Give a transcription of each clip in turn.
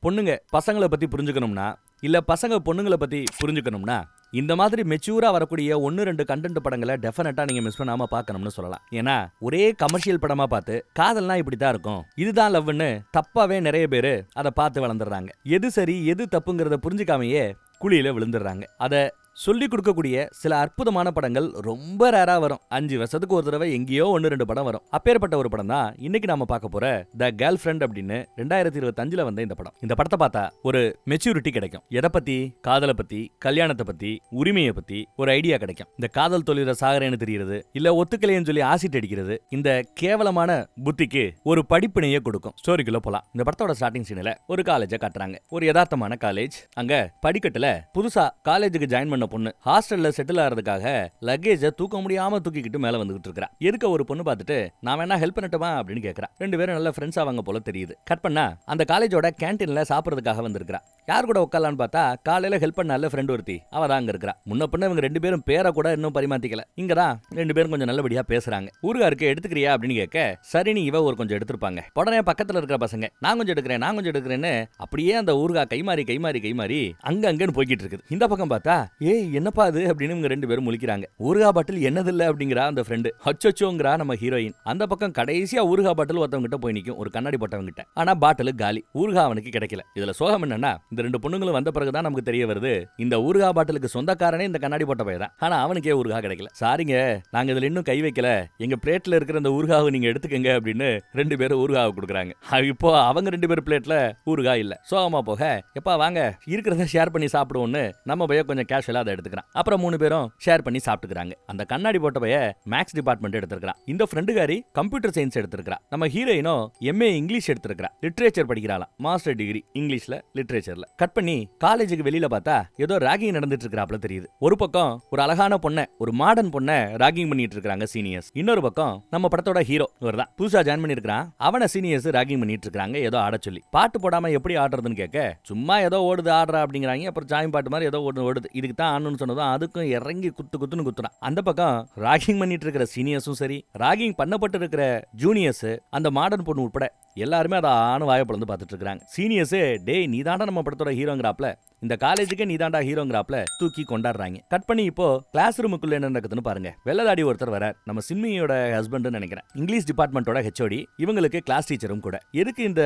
பொண்ணுங்க பசங்களை பத்தி புரிஞ்சுக்கணும்னா இல்ல பசங்க பொண்ணுங்களை பத்தி புரிஞ்சுக்கணும்னா இந்த மாதிரி மெச்சூரா வரக்கூடிய 1-2 கண்டென்ட் படங்களை டெஃபினட்டா நீங்க மிஸ் பண்ணாம பார்க்கணும்னு சொல்லலாம். ஏன்னா ஒரே கமர்ஷியல் படமா பார்த்து காதல்னா இப்படித்தான் இருக்கும், இதுதான் லவ்னு தப்பாவே நிறைய பேரு அதை பார்த்து வளர்ந்துடுறாங்க. எது சரி எது தப்புங்கிறத புரிஞ்சுக்காமையே குழியில விழுந்துடுறாங்க. அதை சொல்லி கொடுக்கக்கூடிய சில அற்புதமான படங்கள் ரொம்ப ரேரா வரும். 5 வருஷத்துக்கு ஒரு தடவை எங்கேயோ 1-2 படம் வரும். அப்பேற்பட்ட ஒரு படம் தான் இன்னைக்கு நாம பார்க்க போற த கேர்ள் ஃப்ரெண்ட் அப்படின்னு 2025 வந்த இந்த படம். இந்த படத்தை பார்த்தா ஒரு மெச்சூரிட்டி கிடைக்கும். எதை பத்தி? காதலை பத்தி, கல்யாணத்தை பத்தி, உரிமையை பத்தி ஒரு ஐடியா கிடைக்கும். இந்த காதல் தொழில சாகரேன்னு தெரியுது, இல்ல ஒத்துக்கலைன்னு சொல்லி ஆசிட் அடிக்கிறது, இந்த கேவலமான புத்திக்கு ஒரு படிப்பினையே கொடுக்கும். ஸ்டோரிக்குள்ள போலாம். இந்த படத்தோட ஸ்டார்டிங் சீன்ல ஒரு காலேஜை காட்டுறாங்க. ஒரு யதார்த்தமான காலேஜ். அங்க படிக்கட்டுல புதுசா காலேஜுக்கு ஜாயின் பொண்ணு ஹாஸ்டல்ல செட்டில் ஆகிறதுக்காக லக்கேஜை தூக்க முடியாம தூக்கிக்கிட்டு மேல வந்துகிட்டு இருக்கா. எதுக்கு ஒரு பொண்ணு பார்த்துட்டு நான் வேணா ஹெல்ப் பண்ணட்டுமா அப்படின்னு கேட்கறா. 2 பேரும் நல்ல ஃப்ரெண்ட்ஸ் ஆவாங்க போல தெரியுது. கட் பண்ணா அந்த காலேஜோட கேண்டீன்ல சாப்பிடுறதுக்காக வந்திருக்கா. யார் கூட உட்காரலான்னு பார்த்தா காலையில ஹெல்ப் பண்ண ஃப்ரெண்ட் ஒருத்தி அவ தான் அங்க இருக்கா. முன்ன பின்ன இவங்க 2 பேரும் பேரை கூட இன்னும் பரிமாத்திக்கல. இங்கதான் 2 பேரும் கொஞ்சம் நல்லபடியா பேசுறாங்க. ஊருகாருக்கு எடுத்துக்கிறியா அப்படின்னு கேட்க சரின்னு இவ ஒரு கொஞ்சம் எடுத்திருப்பாங்க. உடனே பக்கத்துல இருக்கிற பசங்க நான் கொஞ்சம் எடுக்கிறேன்னு அப்படியே அந்த ஊருகா கைமாறி அங்க அங்கன்னு போய்கிட்டு இருக்குது. இந்த பக்கம் பார்த்தா என்னப்பா அது அப்படின்னு இவங்க 2 பேரும் முழிக்கிறாங்க. ஊருகா பாட்டில் என்னதில்ல அப்படிங்கிறா அந்த ஃப்ரெண்டு. அச்சோச்சோங்கிறா நம்ம ஹீரோயின். அந்த பக்கம் கடைசியா ஊருகா பாட்டில் ஒருத்தவங்க கிட்ட போய் நிக்கும், ஒரு கண்ணாடி போட்டவங்க கிட்ட. ஆனா பாட்டில் காலி, ஊருகா அவனுக்கு கிடைக்கல. இதுல சோகம் என்னன்னா இந்த 2 பொண்ணுங்களும் வந்த பிறகுதான் நமக்கு தெரிய வருது இந்த ஊருகா பாட்டிலுக்கு சொந்தக்காரனே இந்த கண்ணாடி போட்ட பையன் தான். ஆனா அவனுக்கே ஊருகா கிடைக்கல. சாரிங்க, நாங்க இதுல இன்னும் கை வைக்கல, எங்க பிளேட்ல இருக்கிற அந்த ஊருகாவை நீங்க எடுத்துக்கங்க அப்படின்னு 2 பேரும் ஊருகாவை கொடுக்குறாங்க. இப்போ அவங்க 2 பேர் பிளேட்ல ஊருகா இல்ல. சோகமா போக எப்பா வாங்க இருக்கிறத ஷேர் பண்ணி சாப்பிடுவோம்னு நம்ம பையன் கொஞ்சம் கேஷுவலா அதை எடுத்துக்கிறான். அப்புறம் 3 பேரும் ஷேர் பண்ணி சாப்பிட்டுக்கிறாங்க. அந்த கண்ணாடி போட்ட பையன் மேக்ஸ் டிபார்ட்மெண்ட் எடுத்திருக்கான். இந்த ஃப்ரெண்டுகாரி கம்ப்யூட்டர் சயின்ஸ் எடுத்திருக்கா. நம்ம ஹீரோயினோ எம்ஏ இங்கிலீஷ் எடுத்திருக்கா. லிட்ரேச்சர் படிக்கிறாளாம், மாஸ்டர் டிகிரி இங்கிலீஷ்ல லிட்ரேச்சர்ல. கட் பண்ணி காலேஜுக்கு வெளியில பார்த்தா ஏதோ ராகிங் நடந்துட்டு இருக்கிறாப்ல தெரியுது. ஒரு பக்கம் ஒரு அழகான பொண்ணை, ஒரு மாடர்ன் பொண்ணை ராகிங் பண்ணிட்டு இருக்காங்க சீனியர்ஸ். இன்னொரு பக்கம் நம்ம படத்தோட ஹீரோ இவர்தான் புதுசா ஜாயின் பண்ணி இருக்கான். அவனை சீனியர்ஸ் ராகிங் பண்ணிட்டு இருக்காங்க. ஏதோ ஆட சொல்லி பாட்டு போடாம எப்படி ஆடுறதுன்னு கேட்க சும்மா ஏதோ ஓடுது ஆடுறா அப்படிங்கிறாங்க. அப்புறம் ஜாயின் பாட்டு மாதிரி ஏதோ ஓடுது, இதுக்கு தான் ஆடணும்னு சொன்னதும் அதுக்கும் இறங்கி குத்துன்னு குத்துறான். அந்த பக்கம் ராகிங் பண்ணிட்டு இருக்கிற சீனியர்ஸும் சரி, ராகிங் பண்ணப்பட்டு இருக்கிற ஜூனியர்ஸ், அந்த மாடர்ன் பொண்ணு உட்பட எல்லாருமே அதை ஆணு வாயப்பழந்து பார்த்துட்டு இருக்காங்க. சீனியர்ஸே டேய் நீ தாண்டா நம்ம படத்தோட ஹீரோங்கிறாப்ல, இந்த காலேஜுக்கே நீ தாண்டா ஹீரோங்கிறாப்ல தூக்கி கொண்டாடுறாங்க. கட் பண்ணி இப்போ கிளாஸ் ரூமுக்குள்ள என்ன நடக்குதுன்னு பாருங்க. வெள்ளதாடி ஒருத்தர் வரார், நம்ம சின்மியோட ஹஸ்பண்ட் நினைக்கிறேன். இங்கிலீஷ் டிபார்ட்மெண்டோட ஹெச்ஓடி, இவங்களுக்கு கிளாஸ் டீச்சரும் கூட. எதுக்கு இந்த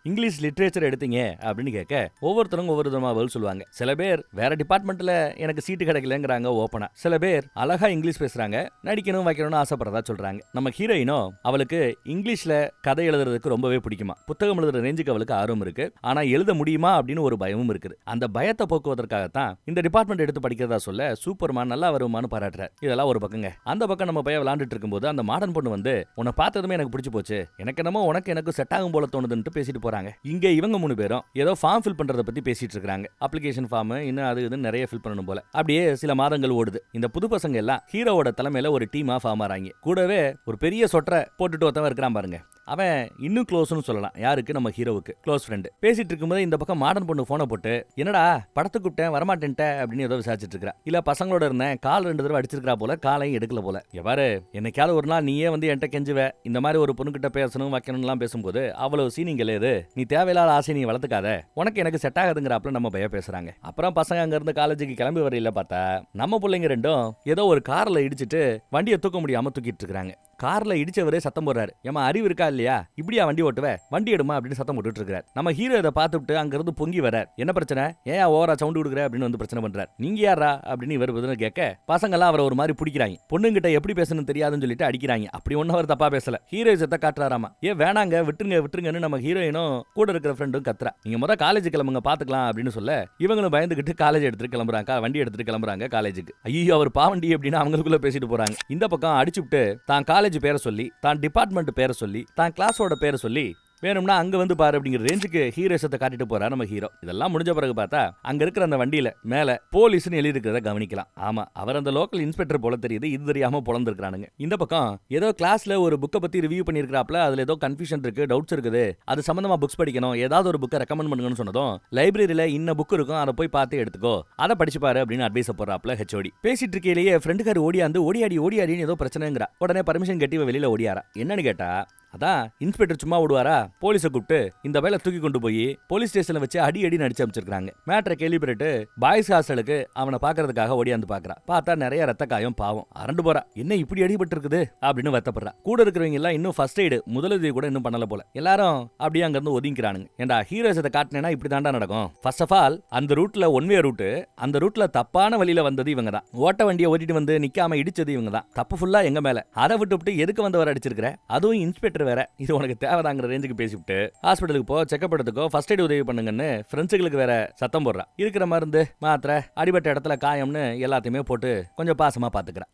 இங்கிலீஷ் லிட்ரேச்சர் எடுத்தீங்க அப்படின்னு கேட்க ஒவ்வொருத்தரும் ஒவ்வொரு விதமா பதில் சொல்லுவாங்க. சில பேர் வேற டிபார்ட்மெண்ட்ல எனக்கு சீட்டு கிடைக்கலங்கிறாங்க ஓப்பனா. சில பேர் அழகா இங்கிலீஷ் பேசுறாங்க, நடிக்கணும் வைக்கணும்னு ஆசைப்படுறதா சொல்றாங்க. நம்ம ஹீரோயினோ அவளுக்கு இங்கிலீஷ்ல கதை எழுதுறதுக்கு ரொம்பவே பிடிக்குமா. புத்தகம் எழுதுற ரேஞ்சுக்கு அவளுக்கு ஆர்வம் இருக்கு. ஆனா எழுத முடியுமா அப்படின்னு ஒரு பயமும் இருக்குது. அந்த பயத்தை போக்குவதற்காகத்தான் இந்த டிபார்ட்மெண்ட் எடுத்து படிக்கிறதா சொல்ல சூப்பர்மா நல்லா வருமானு பாராட்டுறாரு. இதெல்லாம் ஒரு பக்கங்க. அந்த பக்கம் நம்ம பையன் விளையாண்டுட்டு இருக்கும்போது அந்த மாடர்ன் பொண்ணு வந்து உன்னை பார்த்ததுமே எனக்கு பிடிச்சு போச்சு, எனக்கு என்னமோ உனக்கு எனக்கு செட் ஆகும் போல தோணுதுன்னு பேசிட்டு போறாங்க. இங்க இவங்க 3 பேரும் ஏதோ ஃபார்ம் ஃபில் பண்றத பத்தி பேசிட்டு இருக்காங்க. அப்ளிகேஷன் ஃபார்ம் இன்னும் அது இது நிறைய ஃபில் பண்ணணும் போல. அப்படியே சில மாதங்கள் ஓடுது. இந்த புது பசங்க எல்லாம் ஹீரோவோட தலைமையில ஒரு டீமா ஃபார்ம் ஆறாங்க. கூடவே ஒரு பெரிய சொட்டரை போட்டுட்டு ஒருத்தவன் இருக்கிறான் பாருங்க. அவன் இன்னும் க்ளோஸ்னு சொல்லலாம். யாருக்கு? நம்ம ஹீரோவுக்கு க்ளோஸ் ஃப்ரெண்ட். பேசிட்டு இருக்கும்போது இந்த பக்கம் மாடர்ன் பொண்ணு போனை போட்டு என்னடா படத்துக்கு கூப்பிட்டேன் வரமாட்டேன்ட்ட அப்படின்னு ஏதோ விசாரிச்சுட்டு இருக்கா. இல்ல பசங்களோட இருந்தேன், கால் 2 தடவை அடிச்சிருக்கா போல, காலையும் எடுக்கல போல. எவ்வாறு என்னைக்காவது ஒரு நாள் நீயே வந்து என்கிட்ட கெஞ்சுவ இந்த மாதிரி ஒரு பொண்ணுகிட்ட பேசணும் வைக்கணும்லாம் பேசும்போது அவ்வளவு சீனிங் இல்லையது, நீ தேவையில்லாத ஆசை நீ வளர்த்துக்காத, உனக்கு எனக்கு செட் ஆகுதுங்கிறாப்புல நம்ம பய பேசுறாங்க. அப்புறம் பசங்க அங்க இருந்து காலேஜுக்கு கிளம்பி வரையில பார்த்தா நம்ம பிள்ளைங்க 2 ஏதோ ஒரு கார்ல இடிச்சிட்டு வண்டியை தூக்க முடியாம தூக்கிட்டு இருக்காங்க. கார்ல இடிச்சவரே சத்தம் போடுறாரு, ஏமா அறிவு இருக்கா இல்லையா, இப்படியா வண்டி ஓட்டுவ, வண்டி எடுமா அப்படின்னு சத்தம் போட்டுட்டு இருக்காரு. நம்ம ஹீரோ இதை பார்த்துட்டு அங்க இருந்து பொங்கி வரார். என்ன பிரச்சனை, ஏன் ஓவரா சவுண்ட் கொடுக்குற அப்படின்னு வந்து பிரச்சனை பண்றாரு. நீங்க யாரா அப்படின்னு இவர் பதில் கேட்க பசங்க எல்லாம் அவரை ஒரு மாதிரி பிடிக்கிறாங்க. பொண்ணுங்கிட்ட எப்படி பேசணும்னு தெரியாதுன்னு சொல்லிட்டு அடிக்கிறாங்க. அப்படி ஒன்னும் அவர் தப்பா பேசல, ஹீரோயிசத்தை காட்டுறாராமா. ஏன் வேணாங்க விட்டுருங்கன்னு நம்ம ஹீரோயினும் கூட இருக்கிற ஃப்ரெண்டும் கத்துறா. நீங்க முதல் காலேஜ் கிளம்புங்க பாத்துக்கலாம் அப்படின்னு சொல்ல இவங்களும் பயந்துகிட்டு காலேஜ் எடுத்துட்டு கிளம்புறாங்க, வண்டி எடுத்துட்டு கிளம்புறாங்க காலேஜுக்கு. ஐயோ அவர் பாவண்டி அப்படின்னு அவங்களுக்குள்ள பேசிட்டு போறாங்க. இந்த பக்கம் அடிச்சுட்டு தான் காலேஜ் பேரை சொல்லி, தான் டிபார்ட்மெண்ட் பேரை சொல்லி, தான் கிளாஸோட பேரை சொல்லி வேணும்னா அங்க வந்து பாரு அப்படிங்கிற ரேஞ்சுக்கு ஹீரோஸத்தை காட்டிட்டு போறா நம்ம ஹீரோ. இதெல்லாம் முடிஞ்ச பிறகு பார்த்தா அங்க இருக்கிற அந்த வண்டியில மேல போலீஸ்னு எழுதி இருக்கிறத கவனிக்கலாம். ஆமா அவர் அந்த லோக்கல் இன்ஸ்பெக்டர் போல தெரியுது. இது தெரியாம பொழந்திருக்கானுங்க. இந்த பக்கம் ஏதோ கிளாஸ்ல ஒரு புக்கை பத்தி ரிவ்யூ பண்ணிருக்காப்ல, அதுல ஏதோ கன்ஃபியூஷன் இருக்கு, டவுட்ஸ் இருக்குது, அது சம்பந்தமா புக்ஸ் படிக்கணும், ஏதாவது ஒரு புக்கை ரெக்கமெண்ட் பண்ணுங்கன்னு சொன்னதும் லைப்ரரியில இன்ன புக் இருக்கும், அதை போய் பார்த்து எடுத்துக்கோ, அதை படிச்சு பாரு அப்படின்னு அட்வைஸ் போறாப்ல ஹெச்ஓடி. பேசிட்டு இருக்கையிலேயே ஃப்ரெண்டுக்காரு ஓடியாந்து ஓடியாடின்னு ஏதோ பிரச்சனைங்கிறா. உடனே பர்மிஷன் கட்டி வெளியில ஓடியாரா. என்னன்னு கேட்டா அதான் இன்ஸ்பெக்டர் சும்மா விடுவாரா, போலீஸை கூப்பிட்டு இந்த வேலை தூக்கி கொண்டு போய் போலீஸ் ஸ்டேஷன்ல வச்சு அடி நடிச்சு அமைச்சிருக்காங்க. மேட்டரை கேள்விப்பட்டு பாய்ஸ் ஹாஸ்டலுக்கு அவனை பாக்குறதுக்காக ஓடியாந்து பாக்குறா. பார்த்தா நிறைய ரத்த காயம், பாவம் அரண்டு போறா. என்ன இப்படி அடிபட்டு இருக்குது அப்படின்னு வருத்தப்படுறா. கூட இருக்கிறவங்க எல்லாம் இன்னும் ஃபர்ஸ்ட் எய்டு முதலுதவி கூட இன்னும் பண்ணல போல. எல்லாரும் அப்படியே அங்க இருந்து ஒதுங்கிறானுங்க. ஏண்டா ஹீரோஸை காட்டினேன்னா இப்படி தாண்டா நடக்கும். ஃபர்ஸ்ட் ஆஃப் ஆல் அந்த ரூட்ல ஒன் வே ரூட், அந்த ரூட்ல தப்பான வழியில வந்தது இவங்க தான். ஓட்ட வண்டியை ஓட்டிட்டு வந்து நிக்காம இடிச்சது இவங்க தான். தப்பு ஃபுல்லா எங்க மேல. அதை விட்டு எதுக்கு வந்தவர் அடிச்சிருக்கிற, அதுவும் இன்ஸ்பெக்டர் வேற, இது உனக்கு தேவைதாங்கிற ரேஞ்சுக்கு பேசிவிட்டு ஹாஸ்பிட்டலுக்கு போ, செக்அப் எடுத்துக்கோ, ஃபர்ஸ்ட் எய்டு உதவி பண்ணுங்கன்னு ஃப்ரெண்ட்ஸுகளுக்கு வேற சத்தம் போடுறா. இருக்கிற மருந்து மாத்திரை அடிபட்ட இடத்துல காயம்னு எல்லாத்தையுமே போட்டு கொஞ்சம் பாசமா பாத்துக்கிறா.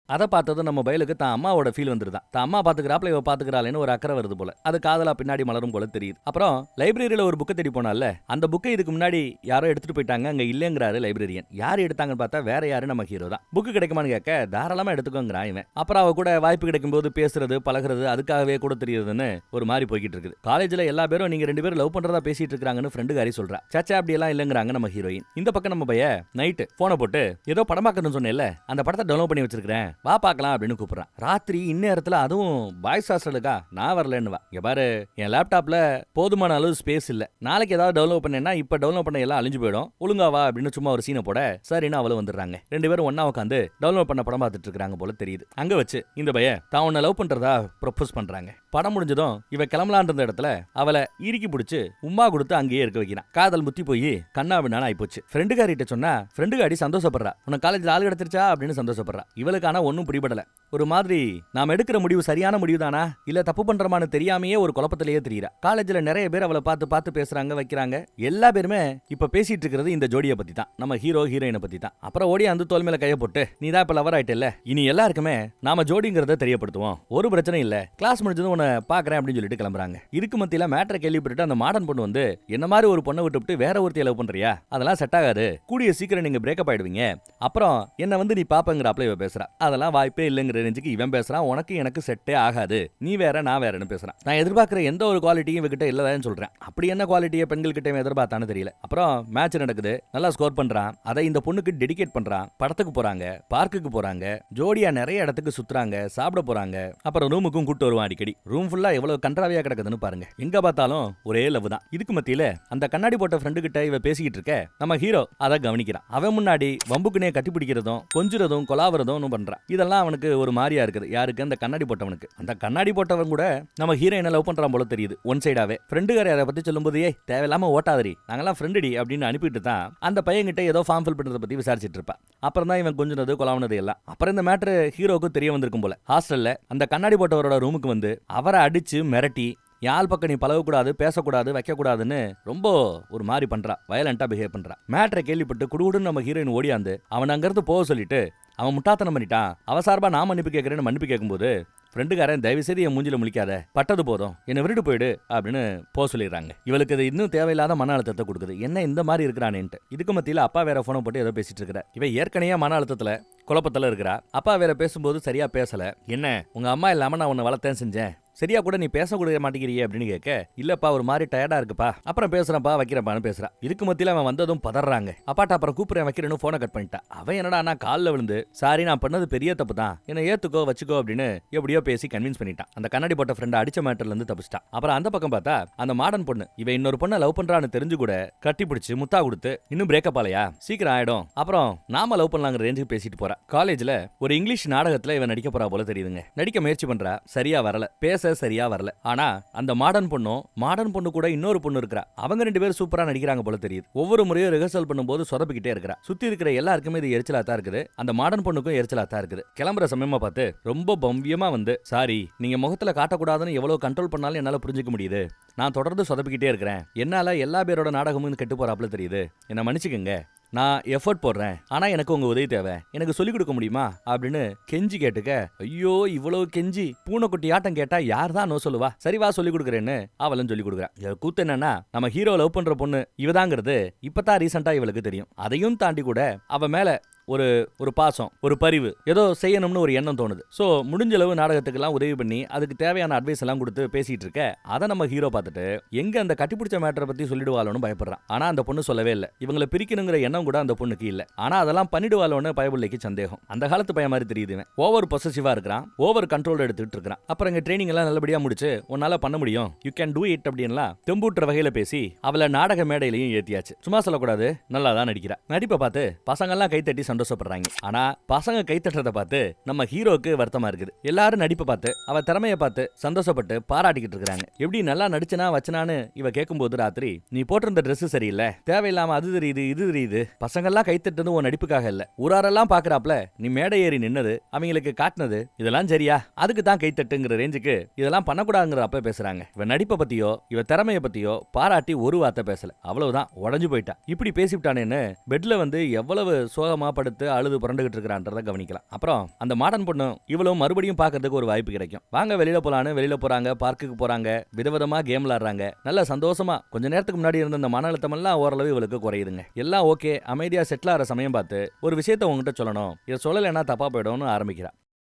அதை பார்த்தது நம்ம பயலுக்கு தான் அம்மாவோட ஃபீல் வந்துருதான். தான் அம்மா பாத்துக்கிறாப்ல இவ பாத்துக்கிறாளேன்னு ஒரு அக்கறை வருது போல. அது காதலா பின்னாடி மலரும் போல தெரியுது. அப்புறம் லைப்ரரியில ஒரு புக்கை தேடி போனால, அந்த புக்கை இதுக்கு முன்னாடி யாரோ எடுத்துட்டு போயிட்டாங்க, அங்க இல்லங்கிறாரு லைப்ரரியன். யாரு எடுத்தாங்கன்னு பார்த்தா வேற யாரு, நம்ம ஹீரோ தான். புக்கு கிடைக்குமான்னு கேட்க தாராளமா எடுத்துக்கோங்கிறான் இவன். அப்புறம் அவ கூட வாய்ப்பு கிடைக்கும் போது பேசுறது பழகுறது அதுக்காகவே கூட தெரியுதுன்னு ஒரு மாதிரி போய்கிட்டு இருக்குது. காலேஜ்ல எல்லா பேரும் நீங்க 2 பேரும் லவ் பண்றதா பேசிட்டு இருக்காங்கன்னு ஃப்ரெண்டு காரி சொல்றா. சச்சா அப்படி எல்லாம் இல்லங்கிறாங்க நம்ம ஹீரோயின். இந்த பக்கம் நம்ம பைய நைட்டு போனை போட்டு ஏதோ படம் பார்க்கணும்னு சொன்னேன்ல, அந்த படத்தை டவுன்லோட் பண்ணி வச்சிருக்கேன், வா பார்க்கலாம் அப்படின்னு கூப்பிடுறான். ராத்திரி இந்நேரத்துல, அதுவும் பாய்ஸ் ஹாஸ்டலுக்கா, நான் வரலன்னு வா. இங்க பாரு, என் லேப்டாப்ல போதுமான அளவு ஸ்பேஸ் இல்ல, நாளைக்கு ஏதாவது டவுன்லோட் பண்ணேன்னா இப்ப டவுன்லோட் பண்ண எல்லாம் அழிஞ்சு போயிடும், ஒழுங்கா வா அப்படின்னு சும்மா ஒரு சீனை போட சரின்னு அவளும் வந்துடுறாங்க. 2 பேரும் ஒன்னா உட்காந்து டவுன்லோட் பண்ண படம் பார்த்துட்டு இருக்காங்க போல தெரியுது. அங்க வச்சு இந்த பைய தான் உன்னை லவ் பண்றதா ப்ரொபோஸ் பண்றாங்க. படம் முடிஞ்சதும் இவ கிளம்பலான் இருந்த இடத்துல அவளை இறுக்கி பிடிச்சு உம்மா கொடுத்து அங்கேயே இருக்க வைக்கிறான். காதல் முத்தி போய் கண்ணா பின்னான்னு ஆயிப்போச்சு. ஃப்ரெண்டுகாரிட்ட சொன்னா ஃப்ரெண்டுகாரி சந்தோஷப்படுறா, உனக்கு காலேஜ்ல ஆள் கிடைச்சிருச்சா அப்படின்னு சந்தோஷப்படுறா. இவளுக்கு ஆனா ஒன்னும் பிடிபடல. ஒரு மாதிரி நாம எடுக்கிற முடிவு சரியான முடிவு தானா இல்ல தப்பு பண்றமான்னு தெரியாமையே ஒரு குழப்பத்திலேயே தெரியுறா. காலேஜ்ல நிறைய பேர் அவளை பார்த்து பேசுறாங்க வைக்கிறாங்க. எல்லா பேருமே இப்ப பேசிட்டு இருக்கிறது இந்த ஜோடியை பத்தி தான், நம்ம ஹீரோ ஹீரோயினை பத்தி தான். அப்புறம் ஓடி அந்த தோல் மேல கைய போட்டு நீ தான் இப்ப லவர் ஆயிட்டல்ல, இனி எல்லாருக்குமே நாம ஜோடிங்கிறத தெரியப்படுத்துவோம், ஒரு பிரச்சனை இல்ல, கிளாஸ் முடிஞ்சதும் உன்னை பாக்குறேன் அப்படின்னு சொல்லிட்டு கிளம்புறாங்க. இருக்கு மத்தியில மேட்டரை கேள்விப்பட்டு அந்த மாடர்ன் பொண்ணு வந்து என்ன மாதிரி ஒரு பொண்ணை விட்டு வேற ஒருத்தைய லவ் பண்றியா, அதெல்லாம் செட் ஆகாது, கூடிய சீக்கிரம் நீங்க பிரேக்கப் ஆயிடுவீங்க, அப்புறம் என்ன வந்து நீ பாப்பங்கிறாப்ல இவ பேசுறா. அதெல்லாம் வாய்ப்பே இல்லைங்கிற ரேஞ்சுக்கு இவன் பேசுறான். உனக்கு எனக்கு செட்டே ஆகாது, நீ வேற நான் வேறன்னு பேசுறான். நான் எதிர்பார்க்கிற எந்த ஒரு குவாலிட்டியும் இவகிட்ட இல்லதான்னு சொல்றேன். அப்படி என்ன குவாலிட்டியை பெண்கள் கிட்ட எதிர்பார்த்தான்னு தெரியல. அப்புறம் மேட்ச் நடக்குது, நல்லா ஸ்கோர் பண்றான், அதை இந்த பொண்ணுக்கு டெடிகேட் பண்றான். படத்துக்கு போறாங்க, பார்க்குக்கு போறாங்க, ஜோடியா நிறைய இடத்துக்கு சுத்துறாங்க, சாப்பிட போறாங்க, அப்புறம் ரூமுக்கும் கூட்டு வருவான் அடிக்கடி. ரூம் ஃபுல்லா எவ்வளவு கன்றாவியா கிடக்குதுன்னு பாருங்க. எங்க பார்த்தாலும் ஒரே லவ் தான். இதுக்கு மத்தியில அந்த கண்ணாடி போட்ட ஃப்ரெண்டு கிட்ட இவ பேசிக்கிட்டு இருக்க நம்ம ஹீரோ அதை கவனிக்கிறான். அவன் முன்னாடி வம்புக்குனே கட்டி பிடிக்கிறதும் கொஞ்சுறதும் கொலாவறதும் பண்றான். இதெல்லாம் அவனுக்கு ஒரு மாதிரியா இருக்குது. யாருக்கு? அந்த கண்ணாடி போட்டவனுக்கு. அந்த கண்ணாடி போட்டவன் கூட நம்ம ஹீரோயினை லவ் பண்றான் போல தெரியுது. ஒன் சைடாவே ஃப்ரெண்டுகார அதை பத்தி சொல்லும்போது ஏய் தேவையில்லாம ஓட்டாதரி, நாங்கெல்லாம் ஃப்ரெண்டுடி அப்படின்னு அனுப்பிட்டு தான் அந்த பையன்கிட்ட ஏதோ ஃபார்ம் ஃபில் பண்றதை பத்தி விசாரிச்சுட்டு இருப்பா. அப்புறம் தான் இவன் கொஞ்சினது கொலாவனது எல்லாம். அப்புறம் இந்த மேட்ரு ஹீரோக்கு தெரிய வந்திருக்கும் போல. ஹாஸ்டல்ல அந்த கண்ணாடி போட்டவரோட ரூமுக்கு வந்து அவரை அடிச்சு மிரட்டி யாழ் பக்கம் நீ பழகக்கூடாது, பேசக்கூடாது, வைக்கக்கூடாதுன்னு ரொம்ப ஒரு மாதிரி பண்றா, வயலண்டா பிஹேவ் பண்றா. மேட்ரை கேள்விப்பட்டு குடுகுடுன்னு நம்ம ஹீரோயின் ஓடியாந்து அவன் அங்கிருந்து போக சொல்லிட்டு அவன் முட்டாத்தனம் பண்ணிட்டான். அவ சார்பா நான் மன்னிப்பு கேட்கறேன்னு மன்னிப்பு கேட்கும்போது ஃப்ரெண்டுக்காரன் தயவு செய்து என் மூஞ்சில முழிக்காத, பட்டது போதும், என்னை விருட்டு போயிடு அப்படின்னு போக சொல்லிடுறாங்க. இவளுக்கு இது இன்னும் தேவையில்லாத மன அழுத்தத்தை கொடுக்குது. என்ன இந்த மாதிரி இருக்கிறானேன்ட்டு. இதுக்கு மத்தியில அப்பா வேற போனை போட்டு ஏதோ பேசிட்டு இருக்கிற. இவ ஏற்கனவே மன அழுத்தத்துல குழப்பத்துல இருக்கிறா. அப்பா வேற பேசும்போது சரியா பேசல. என்ன உங்க அம்மா இல்லாம நான் உன்னை வளர்த்தேன் செஞ்சேன், சரியா கூட நீ பேச கூட மாட்டேங்கிறியே அப்படின்னு கேட்க, இல்லப்பா ஒரு மாதிரி டயர்டா இருக்குப்பா, அப்புறம் பேசுறப்பா வைக்கிறப்பான்னு பேசுறா. இதுக்கு மத்தியில அவன் வந்ததும் பதறாங்க. அப்பாட்ட அப்புறம் கூப்பிடுறேன் வைக்கிறேன்னு போனை கட் பண்ணிட்டா. அவன் என்னடா நான் காலில் விழுந்து சாரி நான் பண்ணது பெரிய தப்பு தான், என்ன ஏத்துக்கோ வச்சுக்கோ அப்படின்னு எப்படியோ பேசி கன்வின்ஸ் பண்ணிட்டான். அந்த கண்ணாடி போட்ட ஃப்ரெண்ட் அடிச்ச மேட்டர்ல இருந்து தப்பிச்சிட்டான். அப்புறம் அந்த பக்கம் பார்த்தா அந்த மாடர்ன் பொண்ணு இவ இன்னொரு பொண்ணை லவ் பண்றான்னு தெரிஞ்சு கூட கட்டி பிடிச்சு முத்தா கொடுத்து இன்னும் பிரேக்கப் ஆலையா, சீக்கிரம் ஆயிடும், அப்புறம் நாம லவ் பண்ணலாங்கிற ரேஞ்சுக்கு பேசிட்டு போறா. காலேஜ்ல ஒரு இங்கிலீஷ் நாடகத்துல இவன் நடிக்க போறா போல தெரியுதுங்க. நடிக்க முயற்சி பண்றா, சரியா வரல, பேச சரியா வரல. ஆனா அந்த மாடர்ன் பொண்ணு கூட இன்னொரு பொண்ணு இருக்கா. அவங்க 2 பேரும் சூப்பரா நடிக்கிறாங்க போல தெரியுது. ஒவ்வொரு முறையும் ரிஹர்சல் பண்ணும்போது சொதப்பிக்கிட்டே இருக்கா. சுத்தி இருக்கிற எல்லாருக்குமே இது எரிச்சலா தான் இருக்குது. அந்த மாடர்ன் பொண்ணுக்கும் எரிச்சலா தான் இருக்குது. கிளம்புற சமயமா பார்த்து ரொம்ப பவ்யமா வந்து சாரி நீங்க முகத்துல காட்டக்கூடாதுன்னு எவ்வளவு கண்ட்ரோல் பண்ணாலும் என்னால புரிஞ்சுக்க முடியுது, நான் தொடர்ந்து சொதப்பிக்கிட்டே இருக்கிறேன், என்னால எல்லா பேரோட நாடகமும் கெட்டு போறாப்புல தெரியுது, என்ன மன்னிச்சுக்கங்க, நான் எஃபர்ட் போடுறேன், ஆனா எனக்கு உங்க உதவி தேவை, எனக்கு சொல்லிக் கொடுக்க முடியுமா அப்படின்னு கெஞ்சி கேட்டுக்க. ஐயோ இவ்வளவு கெஞ்சி பூனைக்குட்டி ஆட்டம் கேட்டா யார் தான் நோ சொல்லுவா, சரிவா சொல்லிக் கொடுக்குறேன்னு அவளும் சொல்லிக் கொடுக்குறா. கூத்து என்னன்னா நம்ம ஹீரோ லவ் பண்ற பொண்ணு இவதாங்கிறது இப்பதான் ரீசெண்டா இவளுக்கு தெரியும். அதையும் தாண்டி கூட அவ மேல ஒரு ஒரு பாசம், ஒரு பரிவு, ஏதோ செய்யணும்னு ஒரு எண்ணம் தோணுது. சோ முடிஞ்ச அளவு நாடகத்துக்கெல்லாம் உதவி பண்ணி அதுக்கு தேவையான அட்வைஸ் எல்லாம் கொடுத்து பேசிட்டு இருக்க அதை நம்ம ஹீரோ பார்த்துட்டு எங்க அந்த கட்டிப்பிடிச்ச மேட்டரை பத்தி சொல்லிடுவாளோன்னு பயப்படுறான். ஆனா அந்த பொண்ணு சொல்லவே இல்லை. இவங்களை பிரிக்கணுங்கிற எண்ணம் கூட அந்த பொண்ணுக்கு இல்ல. ஆனா அதெல்லாம் பண்ணிடுவாளோன்னு பயபிள்ளைக்கு சந்தேகம். அந்த காலத்து பையன் மாதிரி தெரியுது. ஓவர் பொசசிவா இருக்கிறான், ஓவர் கண்ட்ரோல் எடுத்துட்டு இருக்கான். அப்புறம் இங்க ட்ரைனிங் எல்லாம் நல்லபடியா முடிச்சு உன்னால பண்ண முடியும், யூ கேன் டூ இட் அப்படின்லாம் தெம்பூட்டுற வகையில பேசி அவளை நாடக மேடையிலையும் ஏத்தியாச்சு. சும்மா சொல்லக்கூடாது, நல்லா தான் நடிக்கிறா. நடிப்பை பார்த்து பசங்க எல்லாம் கைத்தட்டி சந்தோஷப்படுறாங்க. ஆனா பசங்க கைத்தட்டுறத பார்த்து நம்ம ஹீரோக்கு வருத்தமா இருக்குது. எல்லாரும் நடிப்பை பார்த்து அவ திறமையை பார்த்து சந்தோஷப்பட்டு பாராட்டிக்கிட்டு இருக்காங்க. எப்படி நல்லா நடிச்சனா வச்சனான்னு இவ கேட்கும்போது ராத்திரி, நீ போட்டிருந்த ட்ரெஸ் சரியில்லை, தேவையில்லாம அது தெரியுது இது தெரியுது, பசங்க எல்லாம் கைத்தட்டது உன் நடிப்புக்காக இல்ல, ஊராரெல்லாம் பாக்குறாப்ல நீ மேடை ஏறி நின்னது அவங்களுக்கு காட்டினது இதெல்லாம் சரியா, அதுக்கு தான் கைத்தட்டுங்கிற ரேஞ்சுக்கு இதெல்லாம் பண்ணக்கூடாதுங்கிறப்ப பேசுறாங்க. இவ நடிப்பை பத்தியோ இவ திறமையை பத்தியோ பாராட்டி ஒரு வார்த்தை பேசல. அவ்வளவுதான், உடஞ்சு போயிட்டா. இப்படி பேசிவிட்டானேன்னு பெட்ல வந்து எவ்வளவு சோகமா படுத்து அழுது புரண்டுகிட்டு இருக்கிறான்றத கவனிக்கலாம். அப்புறம் அந்த மாடன் பொண்ணு இவ்வளவு மறுபடியும் பாக்குறதுக்கு ஒரு வாய்ப்பு கிடைக்கும். வாங்க வெளியில போலான்னு வெளியில போறாங்க, பார்க்குக்கு போறாங்க, விதவிதமா கேம் விளையாடுறாங்க. நல்ல சந்தோஷமா கொஞ்ச நேரத்துக்கு முன்னாடி இருந்த அந்த மன அழுத்தம் எல்லாம் ஓரளவு இவளுக்கு குறையுதுங்க. எல்லாம் ஓகே, அமைதியா செட்டில் ஆகிற சமயம் பார்த்து ஒரு விஷயத்த உங்ககிட்ட சொல்லணும், இதை சொல்லலைன்னா தப்பா போயிடும்னு ஆரம்பிக்கிறா.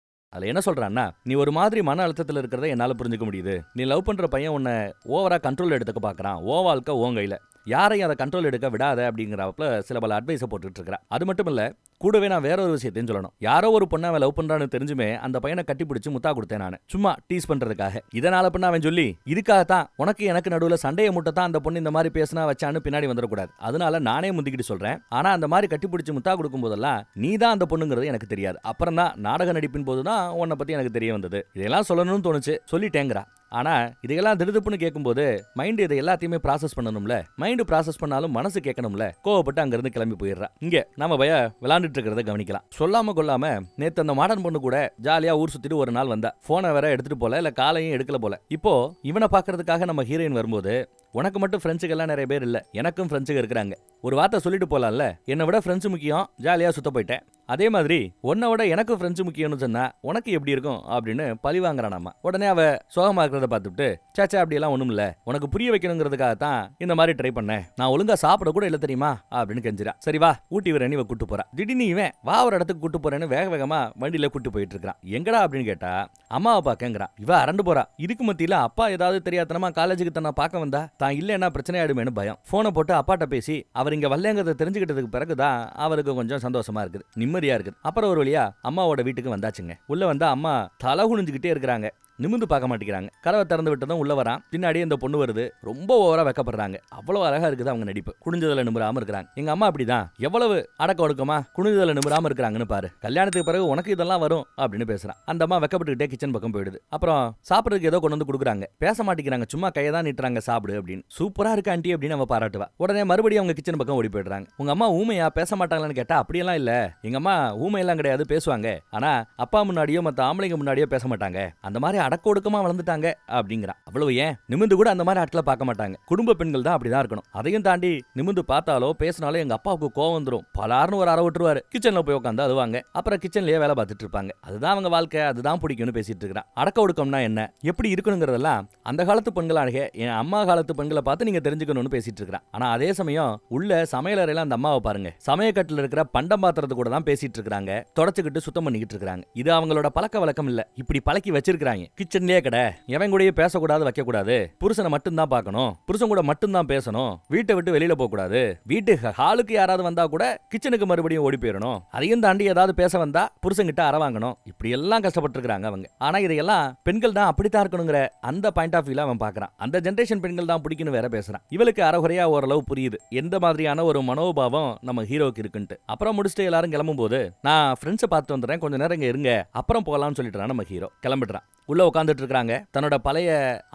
அதுல என்ன சொல்றான்னா, நீ ஒரு மாதிரி மன அழுத்தத்தில் இருக்கிறத என்னால புரிஞ்சுக்க முடியுது. நீ லவ் பண்ற பையன் உன்னை ஓவரா கண்ட்ரோல் எடுத்துக்க பாக்குறான், ஓ வாழ்க்கை ஓ கையில, யாரையும் அதை கண்ட்ரோல் எடுக்க விடாத அப்படிங்கிறப்ப சில பல அட்வைஸை போட்டுட்டு இருக்கிறா. அது மட்டும் இல்ல, கூடவே நான் வேற ஒரு விஷயத்தையும் சொல்லணும். யாரோ ஒரு பொண்ணை அவன் லவ் பண்றான்னு தெரிஞ்சுமே அந்த பையனை கட்டி பிடிச்சி முத்தா கொடுத்தேன் நான், சும்மா டீஸ் பண்றதுக்காக. இதனால பண்ண அவன் சொல்லி இதுக்காகத்தான் உனக்கு எனக்கு நடுவுல சண்டையை முட்டத்தான் அந்த பொண்ணு இந்த மாதிரி பேசினா வச்சான்னு பின்னாடி வந்துடக்கூடாது, அதனால நானே முந்திக்கிட்டு சொல்றேன். ஆனா அந்த மாதிரி கட்டி பிடிச்சி முத்தா கொடுக்கும் போதெல்லாம் நீ தான் அந்த பொண்ணுங்கிறது எனக்கு தெரியாது. அப்புறம் தான் நாடக நடிப்பின் போதுதான் உன்னை பத்தி எனக்கு தெரிய வந்தது. இதெல்லாம் சொல்லணும்னு தோணுச்சு, சொல்லிட்டேங்கிறா. ஆனா இதெல்லாம் திடுதுப்புன்னு கேட்கும்போது மைண்ட் இதை எல்லாத்தையுமே ப்ராசஸ் பண்ணணும்ல. மைண்ட் ப்ராசஸ் பண்ணாலும் மனசு கேட்கணும்ல. கோவப்பட்டு அங்கிருந்து கிளம்பி போயிடுறா. இங்க நம்ம பய விளையாண்டுட்டு இருக்கிறத கவனிக்கலாம். சொல்லாம கொள்ளாம நேத்து அந்த மாடன் பொண்ணு கூட ஜாலியா ஊர் சுத்திட்டு ஒரு நாள் வந்தா. போனை வேற எடுத்துட்டு போல, இல்ல காலையும் எடுக்கல போல. இப்போ இவனை பாக்குறதுக்காக நம்ம ஹீரோயின் வரும்போது, உனக்கு மட்டும் ஃப்ரெண்ட்ஸுக்கெல்லாம் நிறைய பேர் இல்ல, எனக்கும் ஃப்ரெண்ட்ஸுங்க இருக்கிறாங்க, ஒரு வார்த்தை சொல்லிட்டு போலாம்ல, என்னை விட ஃப்ரெண்ட்ஸ் முக்கியம், ஜாலியா சுத்த போயிட்டேன். அதே மாதிரி உன்னை விட எனக்கு ஃப்ரெண்ட்ஸ் முக்கியம்னு சொன்னா உனக்கு எப்படி இருக்கும் அப்படின்னு பழி வாங்குறான். நம்ம உடனே அவ சோகமா இருக்கிறத பார்த்துட்டு, சாச்சா அப்படியெல்லாம் ஒண்ணும் இல்ல, உனக்கு புரிய வைக்கணுங்கிறதுக்காக தான் இந்த மாதிரி ட்ரை பண்ணேன், நான் ஒழுங்கா சாப்பிட கூட இல்ல தெரியுமா அப்படின்னு கெஞ்சிரா. சரி வா ஊட்டி வரேன்னு இவ கூட்டு போறா. திடீர்னு இவன் வா ஒரு இடத்துக்கு கூட்டு போறேன்னு வேக வேகமா வண்டியில கூட்டு போயிட்டு இருக்கான். எங்கடா அப்படின்னு கேட்டா அம்மாவை பாக்கங்கிறான். இவ அரண்டு போறா. இதுக்கு மத்தியில அப்பா ஏதாவது தெரியாதனமா காலேஜுக்கு தன்னை பார்க்க வந்தா தான் இல்லைன்னா பிரச்சனை ஆயிடுமேனு பயம். போனை போட்டு அப்பாட்ட பேசி அவர் இங்க வரலங்கிறத தெரிஞ்சுக்கிட்டதுக்கு பிறகுதான் அவருக்கு கொஞ்சம் சந்தோஷமா இருக்குது, நிம்மதியா இருக்குது. அப்புறம் ஒரு வழியா அம்மாவோட வீட்டுக்கு வந்தாச்சுங்க. உள்ள வந்தா அம்மா தலை குனிஞ்சுக்கிட்டே இருக்கிறாங்க, நிமிந்து பார்க்க மாட்டேங்கிறாங்க. கதவை திறந்து விட்டதும் உள்ள வரான். பின்னாடி இந்த பொண்ணு வருது. ரொம்ப ஓவரா வெக்கப்படுறாங்க. அவ்வளவு அழகா இருக்குது அவங்க நடிப்பு. குனிஞ்சதுல நிமிராம இருக்கிறாங்க. எங்க அம்மா அப்படிதான், எவ்வளவு அடக்க ஒடுக்கமா குனிஞ்சதுல நிமிராம இருக்கிறாங்கன்னு பாரு, கல்யாணத்துக்கு பிறகு உனக்கு இதெல்லாம் வரும் அப்படின்னு பேசுறான். அந்த அம்மா வெக்கப்பட்டுக்கிட்டே கிச்சன் பக்கம் போயிடுது. அப்புறம் சாப்பிட்றதுக்கு ஏதோ கொண்டு வந்து கொடுக்குறாங்க. பேச மாட்டேங்கிறாங்க, சும்மா கையை தான் நீட்டுறாங்க, சாப்பிடு அப்படின்னு. சூப்பரா இருக்கு ஆண்டி அப்படின்னு அவ பாராட்டுவா. உடனே மறுபடியும் அவங்க கிச்சன் பக்கம் ஓடி போயிடுறாங்க. உங்க அம்மா ஊமையா, பேச மாட்டாங்களான்னு கேட்டா அப்படியெல்லாம் இல்ல, எங்க அம்மா ஊமையெல்லாம் கிடையாது, பேசுவாங்க, ஆனா அப்பா முன்னாடியோ மத்த ஆம்பளைங்க முன்னாடியோ பேச மாட்டாங்க, அந்த மாதிரி அடக்க ஒடுக்கமா வளர்ந்துட்டாங்க அப்படிங்கிறான். அவ்வளவு ஏன் நிமிந்து கூட அந்த மாதிரி ஆட்களை பார்க்க மாட்டாங்க. குடும்ப பெண்கள் தான் அப்படிதான் இருக்கணும். அதையும் தாண்டி நிமிந்து பார்த்தாலோ பேசினாலோ எங்க அப்பாவுக்கு கோவம் வந்துரும், பலார்னு ஒரு அற விட்டுருவாரு. கிச்சன்ல போய் உட்காந்து அதுவாங்க. அப்புறம் கிச்சன்லயே வேலை பார்த்துட்டு இருப்பாங்க. அதுதான் அவங்க வாழ்க்கை, அதுதான் பிடிக்கும்னு பேசிட்டு இருக்கிறான். அடக்க ஒடுக்கம்னா என்ன, எப்படி இருக்கணுங்கிறதெல்லாம் அந்த காலத்து பெண்களாக என் அம்மா காலத்து பெண்களை பார்த்து நீங்க தெரிஞ்சுக்கணும்னு பேசிட்டு இருக்கிறான். ஆனா அதே சமயம் உள்ள சமையலறையில அந்த அம்மாவை பாருங்க, சமயக்கட்டில் இருக்கிற பண்டம் பாத்திரத்தை கூட தான் பேசிட்டு இருக்காங்க, தொடச்சுக்கிட்டு சுத்தம் பண்ணிக்கிட்டு இருக்காங்க. இது அவங்களோட பழக்க வழக்கம் இல்ல, இப்படி பழக்கி வச்சிருக்காங்க. கிச்சன்லயே கடை, எவன் கூடயே பேசக்கூடாது, வைக்க கூடாது, புருஷனை மட்டும் தான் பார்க்கணும், புருஷன் கூட மட்டும் தான் பேசணும், வீட்டை விட்டு வெளியில போக கூடாது, வீட்டு ஹாலுக்கு யாராவது வந்தா கூட கிச்சனுக்கு மறுபடியும் ஓடி போயிடணும், அதையும் தாண்டி ஏதாவது பேச வந்தா புருஷன்கிட்ட அற வாங்கணும், இப்படி எல்லாம் கஷ்டப்பட்டு இருக்காங்க அவங்க. ஆனா இதையெல்லாம் பெண்கள் தான் அப்படித்தான் இருக்கணுங்கிற அந்த பாயிண்ட் ஆஃப் வியூல அவன் பாக்குறான். அந்த ஜெனரேஷன் பெண்கள் தான் பிடிக்கணும் வேற பேசுறான். இவளுக்கு அறகுறையா ஓரளவு புரியுது எந்த மாதிரியான ஒரு மனோபாவம் நம்ம ஹீரோக்கு இருக்குன்ட்டு. அப்புறம் முடிச்சுட்டு எல்லாரும் கிளம்பும் போது, நான் ஃப்ரெண்ட்ஸை பார்த்து வந்துடுறேன், கொஞ்ச நேரம் இங்க இருங்க, அப்புறம் போகலாம்னு சொல்லிட்டு நம்ம ஹீரோ கிளம்பிடுறான். உள்ள உட்காந்துட்டு இருக்காங்க. தன்னோட பழைய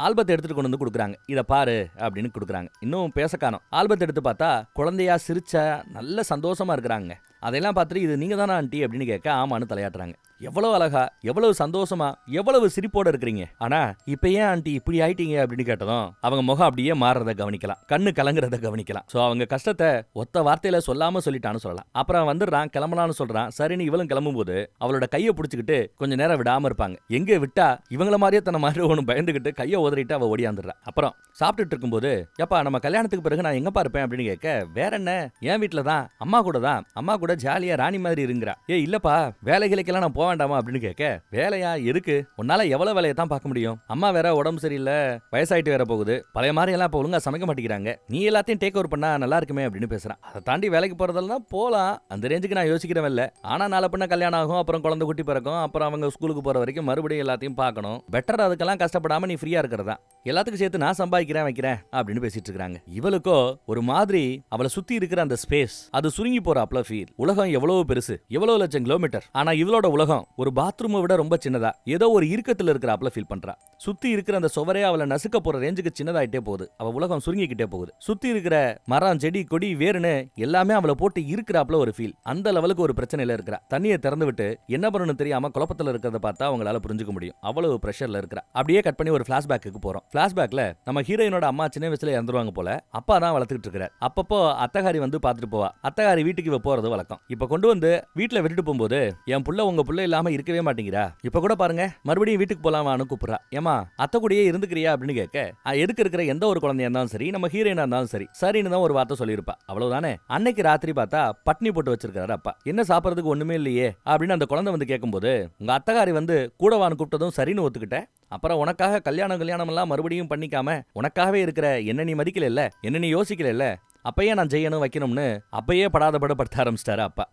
ஆல்பத்தை எடுத்துட்டு கொண்டு வந்து கொடுக்குறாங்க. இதை பாரு அப்படின்னு கொடுக்குறாங்க. இன்னும் பேச காணோம். ஆல்பத்தை எடுத்து பார்த்தா குழந்தையா சிரிச்சா நல்ல சந்தோஷமா இருக்கிறாங்க. அதெல்லாம் பார்த்துட்டு இது நீங்க தானே ஆண்டி அப்படின்னு கேட்க ஆமான்னு தலையாட்டுறாங்க. எவ்வளவு அழகா, எவ்வளவு சந்தோஷமா, எவ்வளவு சிரிப்போட இருக்கிறீங்க. ஆனா இப்ப ஏன் ஆண்டி இப்படி ஆயிட்டீங்க அப்படின்னு கேட்டதும் அவங்க முகம் அப்படியே மாறுறத கவனிக்கலாம், கண்ணு கலங்குறத கவனிக்கலாம். சோ அவங்க கஷ்டத்தை ஒத்த வார்த்தையில சொல்லாம சொல்லிட்டான்னு சொல்லலாம். அப்புறம் வந்துடுறான், கிளம்பலான்னு சொல்றான். சரின்னு இவளும் கிளம்பும்போது அவளோட கையை பிடிச்சிக்கிட்டு கொஞ்ச நேரம் விடாம இருப்பாங்க. எங்க விட்டா இவங்கள மாதிரியே தன்ன மாதிரி ஒன்று பயந்துகிட்டு கையை உதறிட்டு அவ ஓடியாந்துடுறா. அப்புறம் சாப்பிட்டுட்டு இருக்கும்போது, எப்பா நம்ம கல்யாணத்துக்கு பிறகு நான் எங்கப்பா இருப்பேன் அப்படின்னு கேட்க, வேற என்ன, என் வீட்டுல தான், அம்மா கூட தான், அம்மா கூட ஜாலியா ராணி மாதிரி இருங்கிறா. ஏ இல்லப்பா வேலைகளுக்கெல்லாம் நான் போக வேண்டாமா அப்படின்னு கேட்க, வேலையா எதுக்கு, உன்னால எவ்வளவு வேலையை தான் பார்க்க முடியும், அம்மா வேற உடம்பு சரியில்லை, வயசாயிட்டு வேற போகுது, பழைய மாதிரி எல்லாம் இப்ப ஒழுங்கா சமைக்க மாட்டேங்கிறாங்க, நீ எல்லாத்தையும் டேக் ஓவர் பண்ணா நல்லா இருக்குமே அப்படின்னு பேசுறான். அதை தாண்டி வேலைக்கு போறதெல்லாம் போலாம், அந்த ரேஞ்சுக்கு நான் யோசிக்கிறேன் இல்ல. ஆனா நாளை பின்ன கல்யாணம் ஆகும், அப்புறம் குழந்தை குட்டி பிறக்கும், அப்புறம் அவங்க ஸ்கூலுக்கு போற வரைக்கும் மறுபடியும் எல்லாத்தையும் பார்க்கணும். பெட்டர் அதுக்கெல்லாம் கஷ்டப்படாம நீ ஃப்ரீயா இருக்கிறதா, எல்லாத்துக்கும் சேர்த்து நான் சம்பாதிக்கிறேன் வைக்கிறேன் அப்படின்னு பேசிட்டு இருக்காங்க. இவளுக்கோ ஒரு மாதிரி அவளை சுத்தி இருக்கிற அந்த ஸ்பேஸ் அது சுருங்கி போறாப்ல ஃபீல். உலகம் எவ்வளவு பெருசு, எவ்வளவு லட்சம் கிலோமீட்டர், ஆனா இவளோட உலகம் ஒரு பாத்ரூமை விட ரொம்ப சின்னதா, ஏதோ ஒரு இறுக்கத்துல இருக்கிறாப்ல ஃபீல் பண்றா. சுத்தி இருக்கிற அந்த சுவரே அவளை நசுக்க போற ரேஞ்சுக்கு சின்னதாயிட்டே போகுது. அவ உலகம் சுருங்கிக்கிட்டே போகுது. சுத்தி இருக்கிற மரம் செடி கொடி வேறுனு எல்லாமே அவளை போட்டு இருக்கிறாப்ல ஒரு ஃபீல். அந்த லெவலுக்கு ஒரு பிரச்சனையில இருக்கிறா. தண்ணியை திறந்து விட்டு என்ன பண்ணணும்னு தெரியாம குழப்பத்துல இருக்கிறத பார்த்தா அவங்களால புரிஞ்சுக்க முடியும். அவ்வளவு பிரஷர்ல இருக்கிறா. அப்படியே கட் பண்ணி ஒரு பிளாஷ்பேக்கு போறோம். பிளாஷ்பேக்ல நம்ம ஹீரோயினோட அம்மா சின்ன வயசுல இறந்துருவாங்க போல. அப்பா தான் வளர்த்துக்கிட்டு இருக்காரு. அப்பப்போ அத்தகாரி வந்து பாத்துட்டு போவா. அத்தகாரி வீட்டுக்கு இவ போறது வழக்கம். இப்ப கொண்டு வந்து வீட்டுல விட்டுட்டு போகும்போது, என் புள்ள உங்க புள்ள இல்லாம இருக்கவே மாட்டேங்கிறா, இப்ப கூட பாருங்க மறுபடியும் வீட்டுக்கு போலாமான்னு கூப்பிடுறா. ஏமா அத்தை கூடயே இருந்துக்கிறியா அப்படின்னு கேட்க, எதுக்கு இருக்கிற எந்த ஒரு குழந்தையா இருந்தாலும் சரி, நம்ம ஹீரோயினா இருந்தாலும் சரி, சரின்னு தான் ஒரு வார்த்தை சொல்லியிருப்பா. அவ்வளவுதானே. அன்னைக்கு ராத்திரி பார்த்தா பட்னி போட்டு வச்சிருக்காரு அப்பா. என்ன சாப்பிடறதுக்கு ஒண்ணுமே இல்லையே அப்படின்னு அந்த குழந்தை வந்து கேட்கும்போது, உங்க அத்தகாரி வந்து கூடவான்னு கூப்பிட்டதும் சரின்னு ஒத்துக்கிட்ட, அப்புறம் உனக்காக கல்யாணம் எல்லாம் மறுபடியும் பண்ணிக்காம உனக்காகவே இருக்கிற என்ன நீ மதிக்கல இல்ல, என்ன நீ யோசிக்கல இல்ல, அப்பயே நான் செய்யணும் வைக்கணும்னு அப்பயே படாதபடப்படுத்த ஆரம்பிச்சிட்டாரு அப்பா.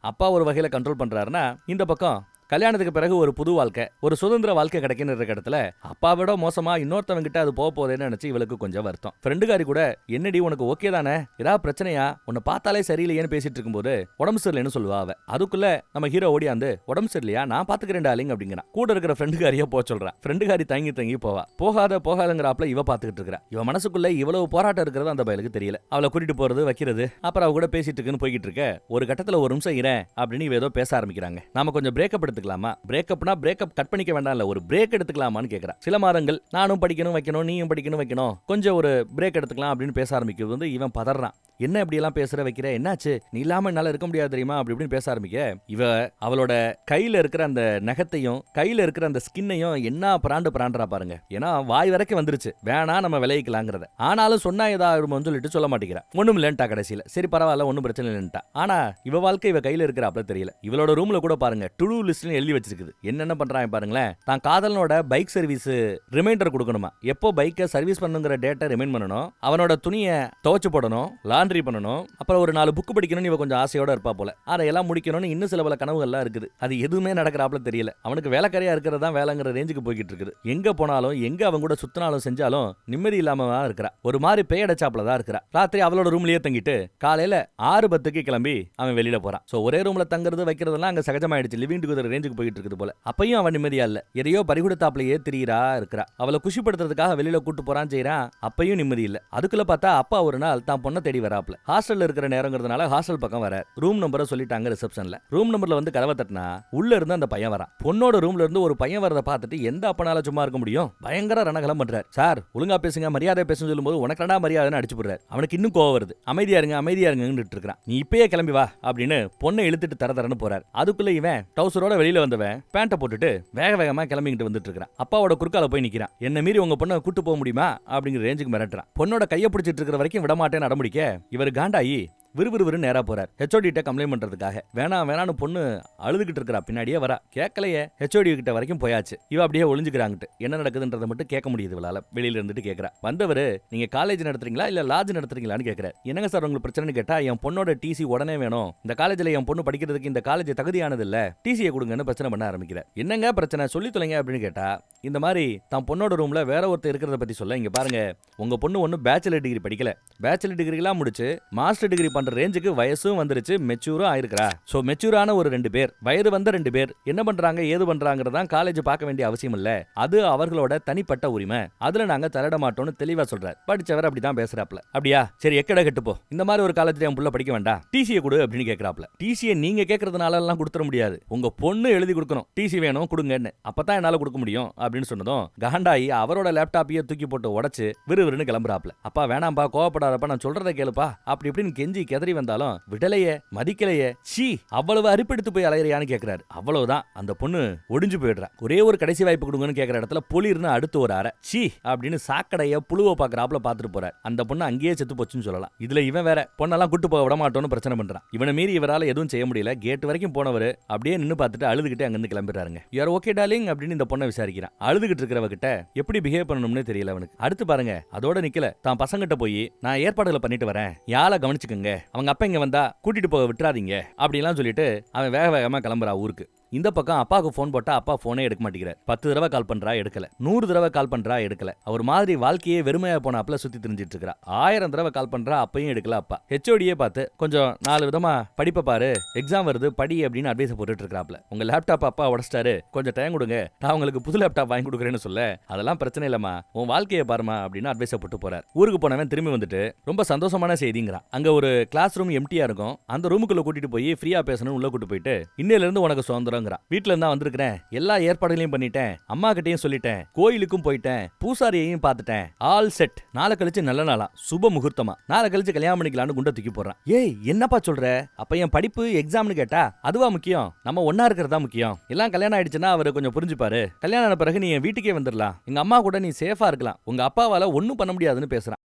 அப்பா ஒரு வகையில கண்ட்ரோல் பண்றாருன்னா, இந்த பக்கம் கல்யாணத்துக்கு பிறகு ஒரு புது வாழ்க்கை, ஒரு சுதந்திர வாழ்க்கை கிடைக்கின்ற இடத்துல அப்பா விட மோசமா இன்னொருத்தவங்க கிட்ட அது போக போதேன்னு நினைச்சு இவளுக்கு கொஞ்சம் வருத்தம். ஃப்ரெண்டுகாரி கூட, என்னடி உனக்கு ஓகே தானே, ஏதாவது பிரச்சனையா, உன்னை பார்த்தாலே சரியில்லையேன்னு பேசிட்டு இருக்கும்போது உடம்பு சரியில்லைன்னு சொல்லுவா அவ. அதுக்குள்ள நம்ம ஹீரோ ஓடியாந்து, உடம்பு சரியில்லையா, நான் பாத்துக்கிறேன் டார்லிங் அப்படிங்கிறான். கூட இருக்கிற ஃப்ரெண்டுகாரியா போக சொல்றான். ஃப்ரெண்டுகாரி தங்கி போவா. போகாதங்கிறாப்ல இவ பாத்துக்கிட்டு இருக்கிறா. இவ மனசுக்குள்ள இவ்வளவு போராட்டம் இருக்கிறது அந்த பயலுக்கு தெரியல. அவளை கூட்டிட்டு போறது வைக்கிறது, அப்புறம் அவ கூட பேசிட்டு இருக்குன்னு போய்கிட்டு இருக்க, ஒரு கட்டத்துல ஒரு நிமிஷம் இரேன் அப்படின்னு இவ ஏதோ பேச ஆரம்பிக்கிறாங்க. நாம கொஞ்சம் பிரேக்கப் எடுத்துக்கலாமா, பிரேக்கப்னா பிரேக்கப் கட் பண்ணிக்க வேண்டாம் இல்ல, ஒரு பிரேக் எடுத்துக்கலாமான்னு கேக்குறா. சில மாதங்கள் நானும் படிக்கணும் வைக்கணும், நீயும் படிக்கணும் வைக்கணும், கொஞ்சம் ஒரு பிரேக் எடுத்துக்கலாம் அப்படின்னு பேச ஆரம்பிக்கிறது வந்து இவன் பதறான். என்ன இப்படி எல்லாம் பேசுற வைக்கிற, என்னாச்சு, நீ இல்லாம என்னால இருக்க முடியாது தெரியுமா அப்படி இப்படின்னு பேச ஆரம்பிக்க, இவ அவளோட கையில இருக்கிற அந்த நகத்தையும் கையில இருக்கிற அந்த ஸ்கின்னையும் என்ன பிராண்டா பாருங்க. ஏன்னா வாய் வரைக்கும் வந்துருச்சு, வேணா நம்ம விளைவிக்கலாங்கிறத. ஆனாலும் சொன்னா ஏதாவது சொல்லிட்டு சொல்ல மாட்டேங்கிறா. ஒண்ணும் இல்லன்ட்டா கடைசியில. சரி பரவாயில்ல ஒன்னும் பிரச்சனை இல்லன்ட்டா. ஆனா இவ வாழ்க்கை இவ கையில இருக்கிறாப்ல தெரியல. இவளோட ரூம்ல கூட பாருங்க டு டூ லிஸ்ட்னு எழுதி வச்சிருக்குது. என்னென்ன பண்றாங்க பாருங்களேன். தான் காதலனோட பைக் சர்வீஸ் ரிமைண்டர் கொடுக்கணுமா, எப்போ பைக்கை சர்வீஸ் பண்ணுங்கிற டேட்டா ரிமைண்ட் பண்ணணும், அவனோட துணியை துவைச்சு போடணும், லாண்ட்ரி பண்ணணும், அப்புறம் ஒரு 4 புக் படிக்கணும்னு இவ கொஞ்சம் ஆசையோட இருப்பா போல. அதையெல்லாம் முடிக்கணும்னு இன்னும் சில பல கனவுகள்லாம் இருக்குது. அது எதுவுமே நடக்கிறாப்ல தெரியல. அவனுக்கு வேலைக்காரியா இருக்கிறதா வேலைங்கிற ரேஞ்சுக்கு போய்கிட்டு இருக்குது. எங்க போனாலும் எங்க அவங்க கூட சுத்தினாலும் செஞ்சாலும் நிம்மதி இல்லாம இருக்கிறா. ஒரு மாதிரி பேயடைச்சாப்ல தான் இருக்கிறா. ராத்திரி அவளோட ரூம்லயே தங்கிட்டு காலையில 6:10 கிளம்பி அவன் வெளியில போறான். சோ ஒரே ரூம்ல தங்குறது வைக்கிறதெல்லாம் அங்க சகஜமாயிடுச்சு. லிவிங் டுகெதர் ரேஞ்சுக்கு போயிட்டு இருக்குது போல. அப்பயும் அவன் நிம்மதியா இல்ல. எதையோ பறிகொடுத்தாப்லயே திரியிறா இருக்கிறா. அவளை குஷிப்படுத்துறதுக்காக வெளியில கூட்டு போறான் செய்யறான். அப்பயும் நிம்மதி இல்ல. அதுக்குள்ள பார்த்தா அப்பா ஒரு நாள் தான் பொண்ணை தேடி வராப்ல. ஹாஸ்டல்ல இருக்கிற நேரங்கிறதுனால ஹாஸ்டல் பக்கம் வர ரூம் நம்பரை சொல்லிட்டாங்க ரிசப்ஷன்ல. ரூம் நம்பர்ல வந்து கதவை தட்டினா உள்ள இருந்து அந்த பையன் வரான். பொண்ணோட ரூம்ல இருந்து ஒரு பையன் வரதை பார்த்துட்டு எந்த அப்பனால சும்மா இருக்க முடியும், பயங்கர ரணகலம் பண்றாரு. சார் ஒழுங்கா பேசுங்க, மரியாதை பேசுன்னு சொல்லும்போது உனக்கு ரெண்டா மரியாதைன்னு அடிச்சு போடுறாரு. அவனுக்கு இன்னும் கோவம் வருது. அமைதியா இருங்கன்னு இருக்கிறான். நீ இப்பயே கிளம்பி வா அப்படின்னு பொண்ணை இழுத்துட்டு தரன்னு போறாரு. அதுக்குள்ள இவன் டவுசரோட வெளியில வந்தவன் பேண்ட போட்டுட்டு வேகமா கிளம்பிக்கிட்டு வந்துட்டு இருக்கான். அப்பாவோட குறுக்கால போய் நிக்கிறான். என்ன மீறி உங்க பொண்ணை கூட்டு போக முடியுமா அப்படிங்கிற ரேஞ்சுக்கு மிரட்டுறான். பொண்ணோட கையை பிடிச்சிட்டு இருக்கிற வரைக்கும் விடமாட்டேன்னு அடம்பிடிக்க இவர் காண்டாயி விறுவிறுவிறு நேரா போறார் ஹெச்ஓடி கிட்ட கம்ப்ளைண்ட் பண்றதுக்காக. வேணான்னு பொண்ணு அழுதுகிட்டு இருக்கா. பின்னாடியே வரா. கேட்கலையே. ஹெச்ஓடி கிட்ட வரைக்கும் போயாச்சு. இவ அப்படியே ஒளிஞ்சுக்கிறாங்கிட்டு என்ன நடக்குதுன்றதை மட்டும் கேட்க முடியுது இவளால. வெளியில இருந்துட்டு கேட்கறா. வந்தவர் நீங்க காலேஜ் நடத்துறீங்களா இல்ல லாட்ஜ் நடத்துறீங்களான்னு கேட்கிறார். என்னங்க சார் உங்களுக்கு பிரச்சனைன்னு கேட்டா, என் பொண்ணோட டிசி உடனே வேணும், இந்த காலேஜ்ல என் பொண்ணு படிக்கிறதுக்கு இந்த காலேஜ் தகுதியானது இல்ல, டிசியை கொடுங்கன்னு பிரச்சனை பண்ண ஆரம்பிக்கிறார். என்னங்க பிரச்சனை சொல்லி தொலைங்க அப்படின்னு கேட்டா, இந்த மாதிரி தான் பொண்ணோட ரூம்ல வேற ஒருத்தர் இருக்கிறத பத்தி சொல்ல, இங்க பாருங்க உங்க பொண்ணு ஒன்னும் பேச்சுலர் டிகிரி படிக்கல, பேச்சுலர் டிகிரிலாம் முடிச்சு மாஸ்டர் டிகிரி பண்ற ரேஞ்சுக்கு வயசும் வந்துருச்சு, மெச்சூரும் ஆயிருக்கா. சோ மெச்சூரான ஒரு 2 பேர், வயது வந்த 2 பேர் என்ன பண்றாங்க ஏது பண்றாங்கறதான் காலேஜ் பார்க்க வேண்டிய அவசியம் இல்ல. அது அவர்களோட தனிப்பட்ட உரிமை. அதுல நாங்க தலையிட மாட்டோம்னு தெளிவா சொல்றாரு. படிச்சவர் அப்படிதான் பேசுறாப்ல. அப்படியா, சரி எக்கட கெட்டு போ. இந்த மாதிரி ஒரு காலேஜ்ல என் புள்ள படிக்க வேண்டாம், டிசியை கொடு அப்படின்னு கேக்குறாப்ல. டிசியை நீங்க கேக்குறதுனால எல்லாம் கொடுத்துட முடியாது, உங்க பொண்ணு எழுதி கொடுக்கணும். டிசி வேணும் கொடுங்கன்னு, அப்பதான் என்னால கொடுக்க முடியும் அப்படின்னு சொன்னதும் காண்டாயி அவரோட லேப்டாப்பையே தூக்கி போட்டு உடைச்சு விறுவிறுன்னு கிளம்புறாப்ல. அப்பா வேணாம்பா, கோவப்படாதப்பா, நான் சொல்றதை கேளுப்பா அப்படி இப்படின்னு கெஞ்சி கெதறி வந்தாலும் விடலையே, மதிக்கலையே. சீ, அவ்வளவு அரிப்பெடுத்து போய் அலையறியான்னு கேக்குறாரு. அவ்வளவுதான், அந்த பொண்ணு ஒடிஞ்சு போயிடுறா. ஒரே ஒரு கடைசி வாய்ப்பு கொடுங்கன்னு கேக்குற இடத்துல பொலிர்னு அடுத்து ஒரு அரை. சீ அப்படின்னு சாக்கடைய புழுவ பாக்குறாப்ல பாத்துட்டு போறாரு. அந்த பொண்ணு அங்கேயே செத்து போச்சுன்னு சொல்லலாம். இதுல இவன் வேற பொண்ணெல்லாம் கூட்டு போக விட மாட்டோம்னு பிரச்சனை பண்றான். இவனை மீறி இவரால எதுவும் செய்ய முடியல. கேட் வரைக்கும் போனவர் அப்படியே நின்னு பார்த்துட்டு அழுதுகிட்டே அங்கிருந்து கிளம்பிடுறாருங்க. யூ ஓகே டார்லிங் அப்படின்னு இந்த பொண்ணை விசாரிக்கிறான். அழுதுகிட்டு இருக்கிறவகிட்ட எப்படி பிஹேவ் பண்ணணும்னு தெரியல அவனுக்கு. அடுத்து பாருங்க, அதோட நிக்கல, தான் பசங்கிட்ட போய் நான் ஏற்பாடுகளை பண்ணிட்டு வரேன், யாழ கவனிச்சுக்கங்க, அவங்க அப்பா இங்க வந்தா கூட்டிட்டு போக விட்டுறாதீங்க அப்படிலாம் சொல்லிட்டு அவன் வேக வேகமா கிளம்புறா ஊருக்கு. இந்த பக்கம் அப்பாவுக்கு போன் போட்டா அப்பா போனே எடுக்க மாட்டேங்கிறார். 10 தடவை கால் பண்றா எடுக்கல, 100 தடவை கால் பண்றா எடுக்கல. அவர் மாதிரி வாழ்க்கையே வெறுமையா போனாப்ல சுத்தி திரிஞ்சிட்டு இருக்கா. 1000 தடவை கால் பண்றா, அப்பையும் எடுக்கல அப்பா. ஹெச்ஓடியே பார்த்து கொஞ்சம் 4 விதமா படிப்பை பாரு, எக்ஸாம் வருது படி அப்படின்னு அட்வைஸ் போட்டுட்டு இருக்காப்ல. உங்க லேப்டாப் அப்பா உடச்சிட்டாரு, கொஞ்சம் டைம் கொடுங்க, நான் உங்களுக்கு புது லேப்டாப் வாங்கி கொடுக்குறேன்னு சொல்ல, அதெல்லாம் பிரச்சனை இல்லம்மா, உன் வாழ்க்கையை பாருமா அப்படின்னு அட்வைஸ் போட்டு போறாரு. ஊருக்கு போனவன் திரும்பி வந்துட்டு ரொம்ப சந்தோஷமான செய்திங்கிறான். அங்க ஒரு கிளாஸ் ரூம் எம்டியா இருக்கும், அந்த ரூமுக்குள்ள கூட்டிட்டு போய் ஃப்ரீயா பேசணும் உள்ள கூட்டு போயிட்டு இன்னையில இருந்து உனக்கு சுதந்திரங்கிறான். வீட்டுல இருந்தா வந்திருக்கிறேன், எல்லா ஏற்பாடுகளையும் பண்ணிட்டேன், அம்மா கிட்டையும் சொல்லிட்டேன், கோயிலுக்கும் போயிட்டேன், பூசாரியையும் பார்த்துட்டேன், ஆல் செட். நாளை கழிச்சு நல்ல நாளா, சுப முகூர்த்தமா, நாளை கழிச்சு கல்யாணம் பண்ணிக்கலாம்னு குண்டை தூக்கி போடுறான். ஏய் என்னப்பா சொல்ற, அப்ப என் படிப்பு எக்ஸாம்னு கேட்டா அதுவா முக்கியம், நம்ம ஒன்னா இருக்கிறதா முக்கியம். எல்லாம் கல்யாணம் ஆயிடுச்சுன்னா அவர் கொஞ்சம் புரிஞ்சுப்பாரு, கல்யாணம் ஆன பிறகு நீ என் வீட்டுக்கே வந்துடலாம், எங்க அம்மா கூட நீ சேஃபா இருக்கலாம், உங்க அப்பாவால ஒன்னும் பண்ண முடியாதுன்னு பேசுறான்.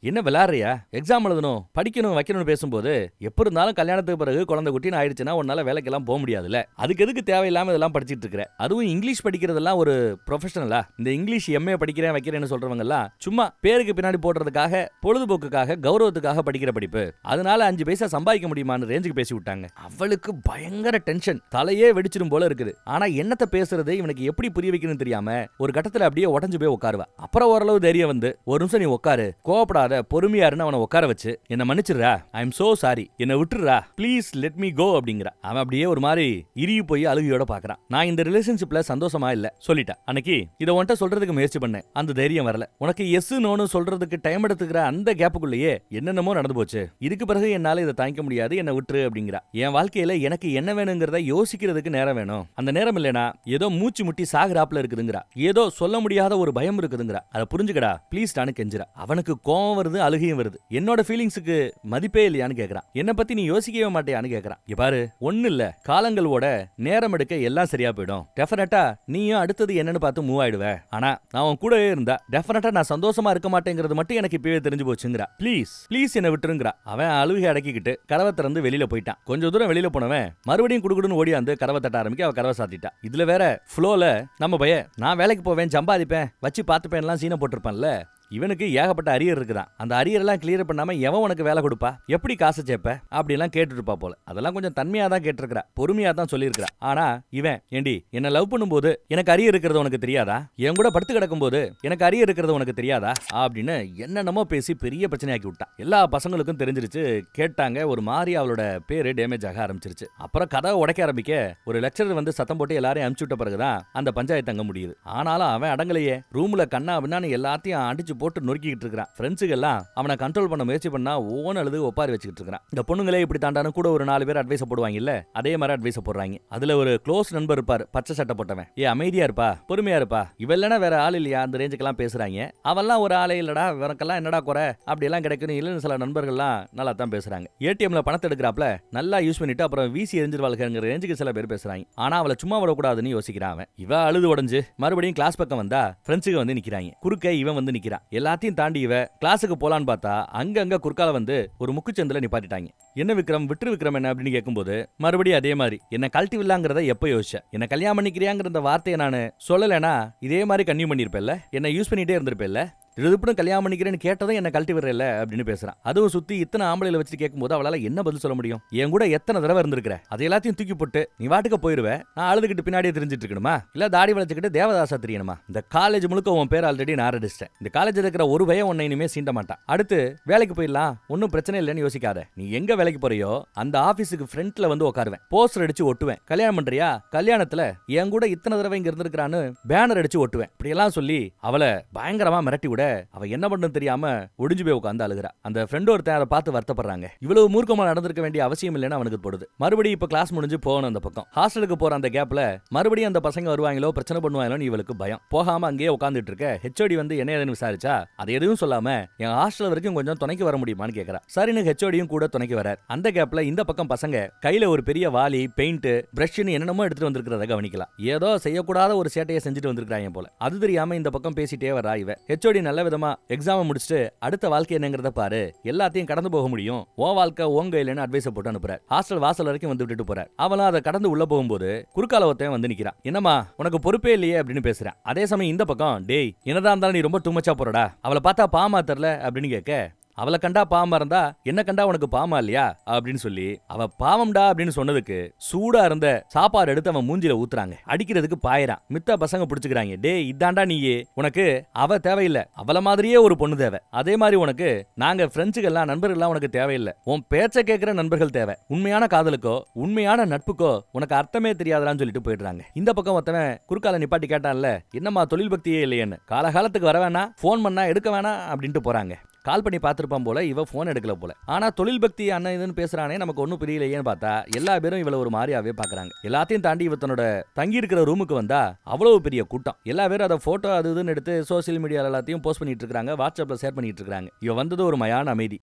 என்ன விளையாடுறியா, எக்ஸாம் எழுதணும் படிக்கணும் வைக்கணும்னு பேசும்போது எப்படி இருந்தாலும் கல்யாணத்துக்கு பிறகு குழந்தை குட்டின்னு ஆயிடுச்சுன்னா உன்னால வேலைக்கெல்லாம் போக முடியாதுல்ல, அதுக்கு எதுக்கு தேவையில்லாம இதெல்லாம் படிச்சுட்டு இருக்கிற. அதுவும் இங்கிலீஷ் படிக்கிறதெல்லாம் ஒரு ப்ரொஃபஷனலா? இந்த இங்கிலீஷ் எம்ஏ படிக்கிறேன் வைக்கிறேன்னு சொல்றவங்க எல்லாம் சும்மா பேருக்கு பின்னாடி போடுறதுக்காக, பொழுதுபோக்குக்காக, கௌரவத்துக்காக படிக்கிற படிப்பு, அதனால 5 பைசா சம்பாதிக்க முடியுமான்னு ரேஞ்சுக்கு பேசி விட்டாங்க. அவளுக்கு பயங்கர டென்ஷன், தலையே வெடிச்சிடும் போல இருக்குது. ஆனா என்னத்தை பேசுறது இவனுக்கு எப்படி புரிய வைக்கணும்னு தெரியாம ஒரு கட்டத்துல அப்படியே உடஞ்சு போய் உட்காருவா. அப்புறம் ஓரளவு தைரியம் வந்து ஒரு நிமிஷம் நீ உட்காரு, கோவப்படாத, பொறுமையா இருந்து அவனை உட்கார வச்சு என்ன மன்னிச்சிடுறா, ஐ எம் சோ சாரி, என்ன விட்டுறா, ப்ளீஸ் லெட் மீ கோ அப்படிங்கிற. அவன் அப்படியே ஒரு மாதிரி இறுகி போய் அழுகையோட பாக்குறான். நான் இந்த ரிலேஷன்ஷிப்ல சந்தோஷமா இல்ல சொல்லிட்டேன். அன்னைக்கு இதை உன்ட்ட சொல்றதுக்கு முயற்சி பண்ணேன், அந்த தைரியம் வரல. உனக்கு எஸ் நோன்னு சொல்றதுக்கு டைம் எடுத்துக்கிற அந்த கேப்புக்குள்ளேயே என்னென்னமோ நடந்து போச்சு, இதுக்கு பிறகு என்னால இதை தாங்கிக்க முடியாது, என்ன விட்டுரு அப்படிங்கிறா. என் வாழ்க்கையில எனக்கு என்ன வேணுங்கிறத யோசிக்கிறதுக்கு நேரம் வேணும், அந்த நேரம் இல்லைனா ஏதோ மூச்சு முட்டி சாகுறாப்ல இருக்குதுங்கிறா, ஏதோ சொல்ல முடியாத ஒரு பயம் இருக்குதுங்கிறா. அதை புரிஞ்சுக்கடா ப்ளீஸ் டானு கெஞ்சுறா. அவனுக்கு கோவம் வருது, அழுகையும் வருது. என்னோட ஃபீலிங்ஸுக்கு மதிப்பே இல்லையான்னு கேக்குறான். என்ன பத்தி நீ யோசிக்கவே மாட்டியான்னு கேக்குறான். இங்க பாரு, ஒண்ணு இல்ல, காலங்களோட நேரம் எடுக்க எல்லாம் சரியா போயிடும், டெஃபினட்டா நீயும் அடுத்தது என்னன்னு பார்த்து மூவ் ஆயிடுவ. ஆனா நான் உன் கூடவே இருந்தா டெஃபினட்டா நான் சந்தோஷமா இருக்க மாட்டேங்கிறது மட்டும் எனக்கு இப்பவே தெரிஞ்சு போச்சுங்கிறா. ப்ளீஸ் ப்ளீஸ் என்ன விட்டுருங்கிறா. அவன் அழுகை அடக்கிக்கிட்டு கதவை திறந்து வெளியில போயிட்டான். கொஞ்சம் தூரம் வெளியில போனவன் மறுபடியும் குடுக்குடுன்னு ஓடியாந்து கதவை தட்ட ஆரம்பிக்க அவ கதவை சாத்திட்டா. இதுல வேற ஃப்ளோல நம்ம பைய நான் வேலைக்கு போவேன், சம்பாதிப்பேன், வச்சு பார்த்துப்பேன் எல்லாம் சீனை போட்டிருப்பான்ல, இவனுக்கு ஏகப்பட்ட அரியர் இருக்குதான். அந்த அரியர் எல்லாம் கிளியர் பண்ணாம எவன் உனக்கு வேலை கொடுப்பா, எப்படி காசு சேர்ப்ப அப்படி எல்லாம் கேட்டுருப்பா போல. அதெல்லாம் கொஞ்சம் தன்மையா தான் கேட்டிருக்கிறா, பொறுமையா தான் சொல்லியிருக்கிறா. ஆனா இவன் ஏண்டி என்ன லவ் பண்ணும்போது எனக்கு அரியர் இருக்கிறது உனக்கு தெரியாதா, என் கூட படுத்து கிடக்கும் போது எனக்கு அரியர் இருக்கிறது உனக்கு தெரியாதா அப்படின்னு என்னென்னமோ பேசி பெரிய பிரச்சனையாக்கி விட்டான். எல்லா பசங்களுக்கும் தெரிஞ்சிருச்சு, கேட்டாங்க. ஒரு மாதிரி அவளோட பேரு டேமேஜ் ஆக ஆரம்பிச்சிருச்சு. அப்புறம் கதவை உடைக்க ஆரம்பிக்க ஒரு லெக்சரர் வந்து சத்தம் போட்டு எல்லாரையும் அனுப்பிச்சு விட்ட பிறகுதான் அந்த பஞ்சாயத்து அங்க முடியுது. ஆனாலும் அவன் அடங்கலையே, ரூம்ல கண்ணா அப்படின்னு எல்லாத்தையும் அடிச்சு போட்டு நொறுக்கிட்டு இருக்கான். ஃப்ரெண்ட்ஸுக்கு எல்லாம் அவனை கண்ட்ரோல் பண்ண முயற்சி பண்ணா ஓன் அழுது ஒப்பாரி வச்சுக்கிட்டு இருக்கான். இந்த பொண்ணுங்களே இப்படி தாண்டானு கூட ஒரு 4 பேர் அட்வைஸ் போடுவாங்க இல்ல, அதே மாதிரி அட்வைஸ் போடுறாங்க. அதுல ஒரு க்ளோஸ் நண்பர் இருப்பார், பச்சை சட்டை போட்டவன். அமைதியா இருப்பா, பொறுமையா இருப்பா, இவெல்லாம் வேற ஆள் இல்லையா அந்த ரேஞ்சுக்கெல்லாம் பேசுறாங்க. அவெல்லாம் ஒரு ஆளே இல்லடா, இவனுக்கெல்லாம் என்னடா குறை அப்படி எல்லாம் கிடைக்கணும் இல்லைன்னு சில நண்பர்கள்லாம் நல்லா தான் பேசுறாங்க. ஏடிஎம்ல பணத்தை எடுக்கிறாப்ல நல்லா யூஸ் பண்ணிட்டு அப்புறம் வீசி எரிஞ்சிருவாளுங்கிற ரேஞ்சுக்கு சில பேர் பேசுறாங்க. ஆனா அவளை சும்மா விடக்கூடாதுன்னு யோசிக்கிறான். இவ அழுது உடஞ்சு மறுபடியும் கிளாஸ் பக்கம் வந்தா ஃப்ரெண்ட்ஸுக்கு வந்து நிக்கிறாங்க. குறுக்க இவன் வந்து நிக்கிறான். எல்லாத்தையும் தாண்டி இவ கிளாஸுக்கு போலான்னு பார்த்தா அங்க குறுக்கால வந்து ஒரு முக்குச்சந்தில நிப்பாட்டிட்டாங்க. என்ன விக்ரம் விட்டு விக்ரம் என்ன அப்படின்னு கேட்கும்போது மறுபடியும் அதே மாதிரி என்ன கழட்டி விடலாங்கிறத எப்ப யோசிச்ச, என்ன கல்யாணம் பண்ணிக்கிறியாங்கிற வார்த்தையை நான் சொல்லலைன்னா இதே மாதிரி கன்னியூ பண்ணிருப்பேன்ல, என்ன யூஸ் பண்ணிட்டே இருந்திருப்பேன்ல, திருப்புன்னு கல்யாணம் பண்ணிக்கிறேன்னு கேட்டதும் என்ன கழட்டி விடுறல அப்படின்னு பேசுறான். அதுவும் சுத்தி இத்தனை ஆம்பளையில வச்சுட்டு கேட்கும்போது அவளால என்ன பதில் சொல்ல முடியும்? என் கூட எத்தனை தடவை இருந்திருக்கிற, அதை எல்லாத்தையும் தூக்கி போட்டு நீ வாட்டுக்கு போயிருவே, நான் அழுதுகிட்டு பின்னாடியே தெரிஞ்சிட்டு இருக்கணுமா, இல்ல தாடி வளர்த்துக்கிட்டு தேவதாசா தெரியணுமா? இந்த காலேஜ் முழுக்க உன் பேர் ஆல்ரெடி நான் அடிச்சிட்டேன். இந்த காலேஜ் இருக்கிற ஒரு பையன் உன்னை இனிமே சீண்ட மாட்டான். அடுத்து வேலைக்கு போயிடலாம், ஒன்னும் பிரச்சனை இல்லைன்னு யோசிக்காத. நீ எங்க வேலைக்கு போறியோ அந்த ஆபீஸுக்கு ஃப்ரண்ட்ல வந்து உட்காருவேன், போஸ்டர் அடிச்சு ஒட்டுவேன். கல்யாணம் பண்றியா, கல்யாணத்துல என் கூட இத்தனை தடவை இங்க இருந்திருக்கான்னு பேனர் அடிச்சு ஒட்டுவேன். இப்படியெல்லாம் சொல்லி அவளை பயங்கரமா மிரட்டி விட அவ என்ன பண்ணு தெரியாம ஒடிஞ்சு போய் உட்காந்து அழுகிறா. அந்த ஃப்ரெண்ட் ஒருத்தன் அதை பார்த்து வருத்தப்படுறாங்க. இவ்வளவு மூர்க்கமா நடந்திருக்க வேண்டிய அவசியம் இல்லைன்னு அவனுக்கு போடுது. மறுபடியும் இப்ப கிளாஸ் முடிஞ்சு போகணும். அந்த பக்கம் ஹாஸ்டலுக்கு போற அந்த கேப்ல மறுபடியும் அந்த பசங்க வருவாங்களோ பிரச்சனை பண்ணுவாங்களோ இவளுக்கு பயம். போகாம அங்கேயே உட்காந்துட்டு இருக்க ஹெச்ஓடி வந்து என்ன ஏதுன்னு விசாரிச்சா அது எதுவும் சொல்லாம என் ஹாஸ்டல் வரைக்கும் கொஞ்சம் துணைக்கு வர முடியுமான்னு கேட்கறா. சரின்னு ஹெச்ஓடியும் கூட துணைக்கு வரார். அந்த கேப்ல இந்த பக்கம் பசங்க கையில ஒரு பெரிய வாளி, பெயிண்ட், பிரஷ்னு என்னென்னமோ எடுத்துட்டு வந்திருக்கிறத கவனிக்கலாம். ஏதோ செய்யக்கூடாத ஒரு சேட்டையை செஞ்சுட்டு வந்திருக்காங்க போல. அது தெரியாம இந்த பக்கம் பேசிட்டே வரா இவ. ஹெச்ஓடி நல்ல விதமா எக்ஸாம் முடிச்சுட்டு அடுத்த வாழ்க்கை என்னங்கிறத பாரு, எல்லாத்தையும் கடந்து போக முடியும், ஓ வாழ்க்கை ஓங்க இல்லைன்னு அட்வைஸ் போட்டு அனுப்புறார். ஹாஸ்டல் வாசல் வரைக்கும் வந்து விட்டுட்டு போறார். அவளும் அதை கடந்து உள்ள போகும்போது குறுக்கால ஒருத்தன் வந்து நிக்கிறான். என்னமா உனக்கு பொறுப்பே இல்லையே அப்படின்னு பேசுறான். அதே சமயம் இந்த பக்கம் டேய் என்னதான் இருந்தாலும் நீ ரொம்ப டூமச்சா போறடா, அவளை பார்த்தா பாமா தெரியல அப்படின்னு கேட்க, அவளை கண்டா பாவமா இருந்தா என்ன கண்டா உனக்கு பாவமா இல்லையா அப்படின்னு சொல்லி அவ பாவம்டா அப்படின்னு சொன்னதுக்கு சூடா இருந்த சாப்பாடு எடுத்து அவன் மூஞ்சில ஊத்துறாங்க. அடிக்கிறதுக்கு பாயறான். மித்த பசங்க பிடிச்சுக்கிறாங்க. டே இதாண்டா நீயே, உனக்கு அவ தேவையில்லை, அவள மாதிரியே ஒரு பொண்ணு தேவை. அதே மாதிரி உனக்கு நாங்க ஃப்ரெண்ட்ஸுகள்லாம் நண்பர்கள்லாம் உனக்கு தேவையில்லை, உன் பேச்ச கேட்கிற நண்பர்கள் தேவை. உண்மையான காதலுக்கோ உண்மையான நட்புக்கோ உனக்கு அர்த்தமே தெரியாதான்னு சொல்லிட்டு போயிடுறாங்க. இந்த பக்கம் ஒருத்தவன் குறுக்கால நிப்பாட்டி கேட்டான்ல, என்னம்மா தொழில் பக்தியே இல்லையேன்னு, காலகாலத்துக்கு வர வேணா, போன் பண்ணா எடுக்க வேணா அப்படின்ட்டு போறாங்க. கால் பண்ணி பார்த்திருப்பான் போல, இவ போன் எடுக்கல போல. ஆனா தொழில் பக்தி அண்ணன் இதுன்னு பேசுறானே, நமக்கு ஒன்னும் புரியலையேன்னு பார்த்தா எல்லா பேரும் இவள ஒரு மாதிரியாவே பாக்குறாங்க. எல்லாத்தையும் தாண்டி இவ தன்னோட தங்கி இருக்கிற ரூமுக்கு வந்தா அவ்வளவு பெரிய கூட்டம். எல்லா பேரும் அதை போட்டோ அது இதுன்னு எடுத்து சோசியல் மீடியால எல்லாத்தையும் போஸ்ட் பண்ணிட்டு இருக்காங்க, வாட்ஸ்அப்ல ஷேர் பண்ணிட்டு இருக்காங்க. இவ வந்தது ஒரு மயான அமைதி.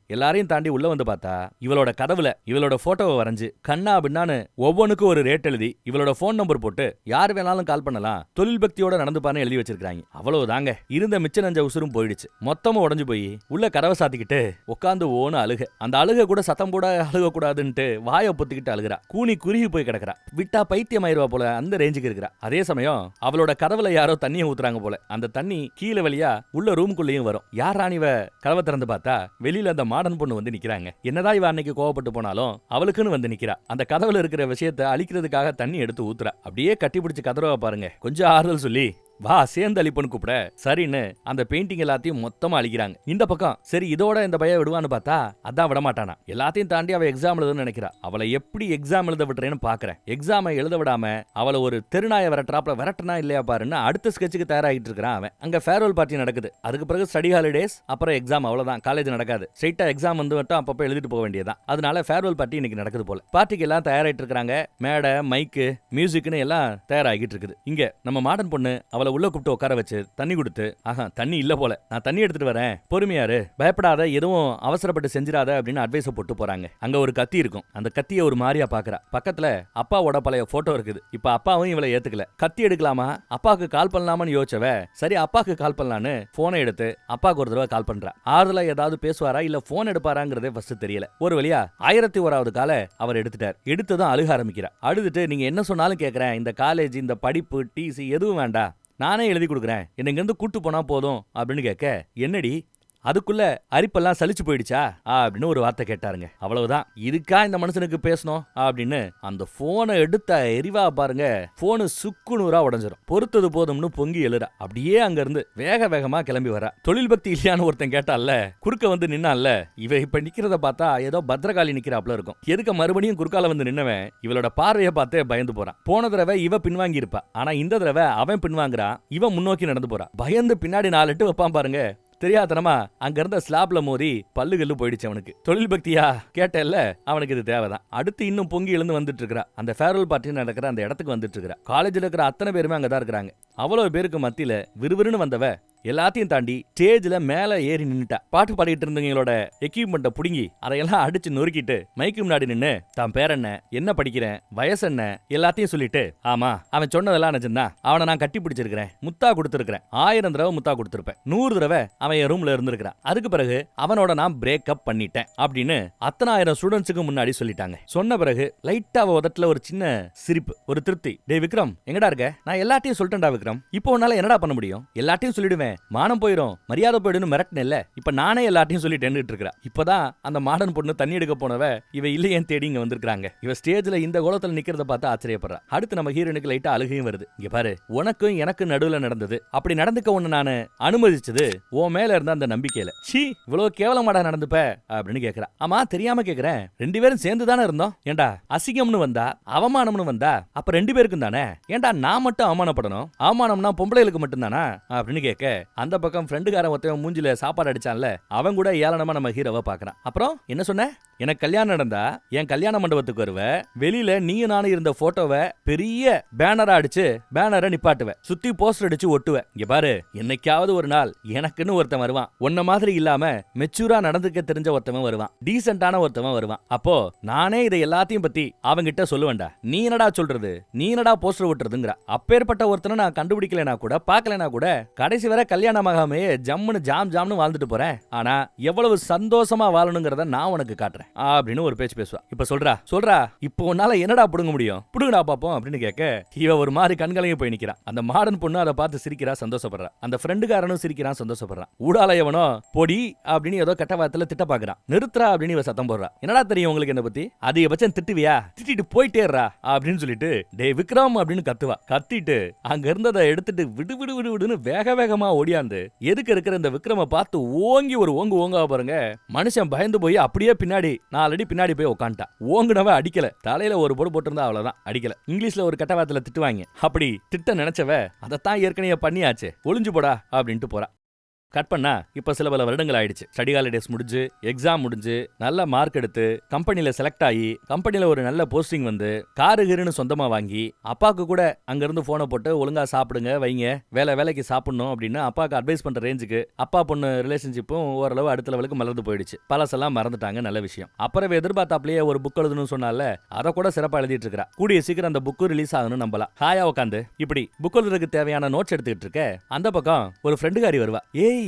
எல்லாரையும் தாண்டி உள்ள வந்து பார்த்தா இவளோட கதவுல இவளோட போட்டோவை வரைஞ்சு கண்ணா பின்னான்னு ஒவ்வொன்றுக்கும் ஒரு ரேட் எழுதி இவளோட போன் நம்பர் போட்டு யார் வேணாலும் கால் பண்ணலாம், தொழில் பக்தியோட நடந்துப்பான்னு எழுதி வச்சிருக்காங்க. அவ்வளவுதாங்க. இருந்த மிச்ச நஞ்ச உசுரும் போயிடுச்சு. மொத்தமும் உடஞ்சு போய் உள்ள கதவை சாத்திக்கிட்டு உட்காந்து ஓன அழுக. அந்த அழுக கூட சத்தம் போட அழுக கூடாதுன்ட்டு வாயை பொத்திக்கிட்டு அழுகிறா. கூனி குறுகி போய் கிடக்குறா. விட்டா பைத்தியம் ஆயிருவா போல அந்த ரேஞ்சுக்கு இருக்கிறா. அதே சமயம் அவளோட கதவுல யாரோ தண்ணியை ஊத்துறாங்க போல. அந்த தண்ணி கீழே வழியா உள்ள ரூமுக்குள்ளேயும் வரும். யார் ராணிவ கதவை திறந்து பார்த்தா வெளியில அந்த மாடன் பொண்ணு வந்து நிக்கிறாங்க. என்னதான் இவ அன்னைக்கு கோவப்பட்டு போனாலும் அவளுக்குன்னு வந்து நிக்கிறா. அந்த கதவுல இருக்கிற விஷயத்தை அழிக்கிறதுக்காக தண்ணி எடுத்து ஊத்துறா. அப்படியே கட்டி பிடிச்சு கதறவ பாருங்க. கொஞ்சம் ஆறுதல் சொல்லி வா சேர்ந்து அழிப்பன்னு கூப்பிட சரின்னு அந்த பெயிண்டிங் எல்லாத்தையும் மொத்தமா அழிக்கிறாங்க. இந்த பக்கம் சரி இதோட இந்த பையன் விடுவான்னு பார்த்தா அதான் விட மாட்டானா. எல்லாத்தையும் தாண்டி அவ எக்ஸாம் எழுதுன்னு நினைக்கிறா. அவளை எப்படி எக்ஸாம் எழுத விட்டுறேன்னு பாக்குறேன். எக்ஸாமை எழுத விடாம அவளை ஒரு தெருநாய விரட்டுறாப்ல விரட்டனா இல்லையா பாருன்னு அடுத்த ஸ்கெட்சுக்கு தயாராகிட்டு இருக்கிறான் அவன். அங்க ஃபேர்வெல் பார்ட்டி நடக்குது. அதுக்கு பிறகு ஸ்டடி ஹாலிடேஸ், அப்புறம் எக்ஸாம். அவ்வளவுதான், காலேஜ் நடக்காது. ஸ்ட்ரைட்டா எக்ஸாம் வந்து மட்டும் அப்பப்போ எழுதிட்டு போக வேண்டியதான். அதனால ஃபேர்வெல் பார்ட்டி இன்னைக்கு நடக்குது போல. பார்ட்டிக்கு எல்லாம் தயாராகிட்டு இருக்காங்க. மேடை, மைக்கு, மியூசிக்னு எல்லாம் தயாராகிட்டு இருக்குது. இங்க நம்ம மாடன் பொண்ணு அவளை உள்ள கூப்பிட்டு உட்கார வச்சு தண்ணி கொடுத்து, தண்ணி இல்ல போல, நான் தண்ணி எடுத்துட்டு வரேன், பொறுமையாரு, பயப்படாத, எதுவும் அவசரப்பட்டு செஞ்சிடாத அப்படின்னு அட்வைஸ் போட்டு போறாங்க. அங்க ஒரு கத்தி இருக்கும். அந்த கத்தியை ஒரு மாதிரியா பாக்குறா. பக்கத்துல அப்பாவோட பழைய போட்டோ இருக்குது. இப்ப அப்பாவும் இவளை ஏத்துக்கல. கத்தி எடுக்கலாமா, அப்பாவுக்கு கால் பண்ணலாமான்னு யோசிச்சவ சரி அப்பாக்கு கால் பண்ணலான்னு போனை எடுத்து அப்பாவுக்கு ஒரு தடவை கால் பண்றா. ஆறுதலா ஏதாவது பேசுவாரா இல்ல போன் எடுப்பாராங்கிறதே ஃபர்ஸ்ட் தெரியல. ஒரு வழியா 1001வது கால அவர் எடுத்துட்டார். எடுத்ததும் அழுக ஆரம்பிக்கிறா. அழுதுட்டு நீங்க என்ன சொன்னாலும் கேட்கறேன், இந்த காலேஜ், இந்த படிப்பு, டிசி எதுவும் வேண்டாம், நானே எழுதி கொடுக்குறேன், என்ன இங்கிருந்து கூட்டு போனா போதும் அப்படின்னு கேட்க, என்னடி அதுக்குள்ள அரிப்பெல்லாம் சலிச்சு போயிடுச்சா அப்படின்னு ஒரு வார்த்தை கேட்டாருங்க. அவ்வளவுதான். இதுக்கா இந்த மனுஷனுக்கு பேசணும் அப்படின்னு அந்த போனை எடுத்த எரிவா பாருங்க, போனு சுக்குநூறா உடஞ்சிரும். பொறுத்தது போதும்னு பொங்கி எழுறா. அப்படியே அங்க இருந்து வேக வேகமா கிளம்பி வரா. தொழில் பக்தி இல்லையான்னு ஒருத்தன் கேட்டால, குறுக்க வந்து நின்னால, இவ இப்ப நிக்கிறத பார்த்தா ஏதோ பத்ரகாளி நிக்கிறாப்ல இருக்கும். எதுக்கு மறுபடியும் குறுக்கால வந்து நின்னவன் இவளோட பார்வையை பார்த்தே பயந்து போறான். போன தடவை இவ பின்வாங்கி இருப்பா, ஆனா இந்த தடவை அவன் பின்வாங்குறான். இவன் முன்னோக்கி நடந்து போறா. பயந்து பின்னாடி 4 எட்டு வைப்பான் பாருங்க. தெரியாதனமா அங்க இருந்த ஸ்லாப்ல மோதி பல்லுகள்ல போயிடுச்சு அவனுக்கு. தொழில் பக்தியா கேட்டல்ல, அவனுக்கு இது தேவைதான். அடுத்து இன்னும் பொங்கி எழுந்து வந்துட்டு இருக்கிறா. அந்த ஃபேர்வெல் பார்ட்டி நடக்கிற அந்த இடத்துக்கு வந்துட்டு இருக்கிறா. காலேஜ்ல இருக்கிற அத்தனை பேருமே அங்கதான் இருக்கிறாங்க. அவ்வளவு பேருக்கு மத்தியில விறுவிறுன்னு வந்தவ எல்லாத்தையும் தாண்டி ஸ்டேஜ்ல மேல ஏறி நின்னுட்டா. பாட்டு பாடிட்டு இருந்தவங்களோட எக்யூப்மெண்ட்டை புடுங்கி அதையெல்லாம் அடிச்சு நொறுக்கிட்டு மைக்கு முன்னாடி நின்னு தான் பேர் என்ன படிக்கிறேன், வயசு என்ன எல்லாத்தையும் சொல்லிட்டு, ஆமா அவன் சொன்னதெல்லாம் நினைச்சிருந்தா, அவனை நான் கட்டி பிடிச்சிருக்கிறேன், முத்தா கொடுத்துருக்கிறேன், 1000 தடவை முத்தா கொடுத்துருப்பேன், 100 தடவை அவன் என் ரூம்ல இருந்திருக்கிறான், அதுக்கு பிறகு அவனோட நான் பிரேக்கப் பண்ணிட்டேன் அப்படின்னு அத்தனை 1000 ஸ்டூடெண்ட்ஸுக்கு முன்னாடி சொல்லிட்டாங்க. சொன்ன பிறகு லைட்டா உதட்டுல ஒரு சின்ன சிரிப்பு, ஒரு திருப்தி. டே விக்ரம் எங்கடா இருக்க, நான் எல்லாத்தையும் சொல்லிட்டேன்டா விக்ரம், இப்போ உன்னால என்னடா பண்ண முடியும், எல்லாத்தையும் சொல்லிடுவேன், மானம் போயிரும் மரியாதை போயிடுன்னு மிரட்டினேன்ல, இப்ப நானே எல்லாத்தையும் சொல்லி டென்னுட்டு இருக்கா. இப்பதான் அந்த மாடர்ன் பொண்ணு தண்ணி எடுக்க போனவ இவ இல்லையே தேடி இங்க வந்திருக்காங்க. இவ ஸ்டேஜ்ல இந்த கோலத்துல நிக்கிறத பார்த்து ஆச்சரியப்படுறா. அடுத்து நம்ம ஹீரோனுக்கு லைட்டா அழுகையும் வருது. இங்க பாரு, உனக்கும் எனக்கு நடுவுல நடந்தது, அப்படி நடந்துக்க ஒண்ணு நானு அனுமதிச்சது உன் மேல இருந்த அந்த நம்பிக்கையில. சீ, இவ்வளவு கேவலமாடா நடந்துப்ப அப்படின்னு கேக்குறா. ஆமா, தெரியாம கேக்குறேன், 2 பேரும் சேர்ந்து தானே இருந்தோம். ஏண்டா அசிங்கம்னு வந்தா அவமானம்னு வந்தா அப்ப 2 பேருக்கும் தானே, ஏண்டா நான் மட்டும் அவமானப்படணும்? அவமானம்னா பொம்பளைகளுக்கு மட்டும் தானா அப்படின்னு கேட்க, அந்த பக்கம் ஃப்ரெண்டுக்காரன் ஒருத்தன் மூஞ்சில சாப்பாடு அடிச்சான்ல, அவன் கூட ஏளனமா நம்ம ஹீரோவை பாக்குறான். அப்புறம் என்ன சொன்ன? எனக்கு கல்யாணம் நடந்தா என் கல்யாண மண்டபத்துக்கு வருவ, வெளியில நீயும் நானும் இருந்த போட்டோவை பெரிய பேனரா அடிச்சு பேனரை நிப்பாட்டுவ, சுத்தி போஸ்டர் அடிச்சு ஒட்டுவ. இங்க பாரு, என்னைக்காவது ஒரு நாள் எனக்குன்னு ஒருத்தன் வருவான், உன்ன மாதிரி இல்லாம மெச்சூரா நடந்துக்க தெரிஞ்ச ஒருத்தவன் வருவான், டீசென்டான ஒருத்தவன் வருவான். அப்போ நானே இதை எல்லாத்தையும் பத்தி அவங்கிட்ட சொல்லுவேன்டா. நீ என்னடா சொல்றது, நீ என்னடா போஸ்டர் ஒட்டுறதுங்கிற. அப்பேற்பட்ட ஒருத்தனை நான் கண்டுபிடிக்கலனா கூட பார்க்கலனா கூட கடைசி வரை கல்யாணமாகாமே ஜம்முன்னு ஜாம்னு வாழ்ந்துட்டு போறேன். ஆனா எவ்வளவு சந்தோஷமா வாழணுங்கிறத நான் உனக்கு காட்டுறேன் அப்படின்னு ஒரு பேச்சு பேசுவா. இப்ப சொல்றா இப்போ உன்னால என்னடா புடுங்க முடியும், புடுங்கடா பாப்போம் அப்படின்னு கேட்க, இவ ஒரு மாதிரி கண்களையும் போய் நிக்கிறான். அந்த மாடர்ன் பொண்ணு அதை பார்த்து சிரிக்கிறா, சந்தோஷப்படுறா. அந்த ஃப்ரெண்டுக்காரனும் சிரிக்கிறான், சந்தோஷப்படுறான். ஊடாலையவனோ பொடி அப்படின்னு ஏதோ கெட்ட வார்த்தையில திட்ட பாக்குறான். நிறுத்துறா அப்படின்னு இவ சத்தம் போடுறா. என்னடா தெரியும் உங்களுக்கு என்ன பத்தி? அதிகபட்சம் திட்டுவியா, திட்டிட்டு போயிட்டேறா அப்படின்னு சொல்லிட்டு டே விக்ரம் அப்படின்னு கத்துவா. கத்திட்டு அங்க இருந்ததை எடுத்துட்டு விடுன்னு வேகமா ஓடியாந்து எதுக்கு இருக்கிற இந்த விக்ரம பார்த்து ஓங்கி ஒரு ஓங்கா பாருங்க. மனுஷன் பயந்து போய் அப்படியே பின்னாடி 4 அடி பின்னாடி போய் உட்காந்துட்டா. ஓங்குனவ அடிக்கல, தலையில ஒரு போடு போட்டிருந்தா அவ்வளவுதான், அடிக்கல. இங்கிலீஷ்ல ஒரு கெட்ட வார்த்தையில திட்டுவாங்க, அப்படி திட்ட நினைச்சவ அதைத்தான் ஏற்கனவே பண்ணியாச்சு, ஒளிஞ்சு போடா அப்படின்ட்டு போறா. கட் பண்ணா இப்ப சில பல வருடங்கள் ஆயிடுச்சு. ஸ்டடி ஹாலிடேஸ் முடிஞ்சு, எக்ஸாம் முடிஞ்சு, நல்ல மார்க் எடுத்து கம்பெனில செலக்ட் ஆகி, கம்பெனில ஒரு நல்ல போஸ்டிங் வந்து, காருகிருன்னு சொந்தமா வாங்கி, அப்பாவுக்கு கூட அங்க இருந்து போனை போட்டு ஒழுங்கா சாப்பிடுங்க வைங்க, வேலைக்கு சாப்பிடணும் அப்படின்னு அப்பாவுக்கு அட்வைஸ் பண்ற ரேஞ்சுக்கு அப்பா பொண்ணு ரிலேஷன்ஷிப்பும் ஓரளவு அடுத்த லெவலுக்கு மலர்ந்து போயிடுச்சு. பழசெல்லாம் மறந்துட்டாங்க, நல்ல விஷயம். அப்புறம் எதிர்பார்த்தாப்லயே ஒரு புக் எழுதணும்னு சொன்னால அதை கூட சிறப்பா எழுதிட்டு இருக்கா. கூடிய சீக்கிரம் அந்த புக்கு ரிலீஸ் ஆகணும் நம்பலாம். ஹாயா உட்காந்து இப்படி புக் எழுதுறதுக்கு தேவையான நோட்ஸ் எடுத்துக்கிட்டு இருக்க, அந்த பக்கம் ஒரு ஃப்ரெண்டுகாரி வருவா.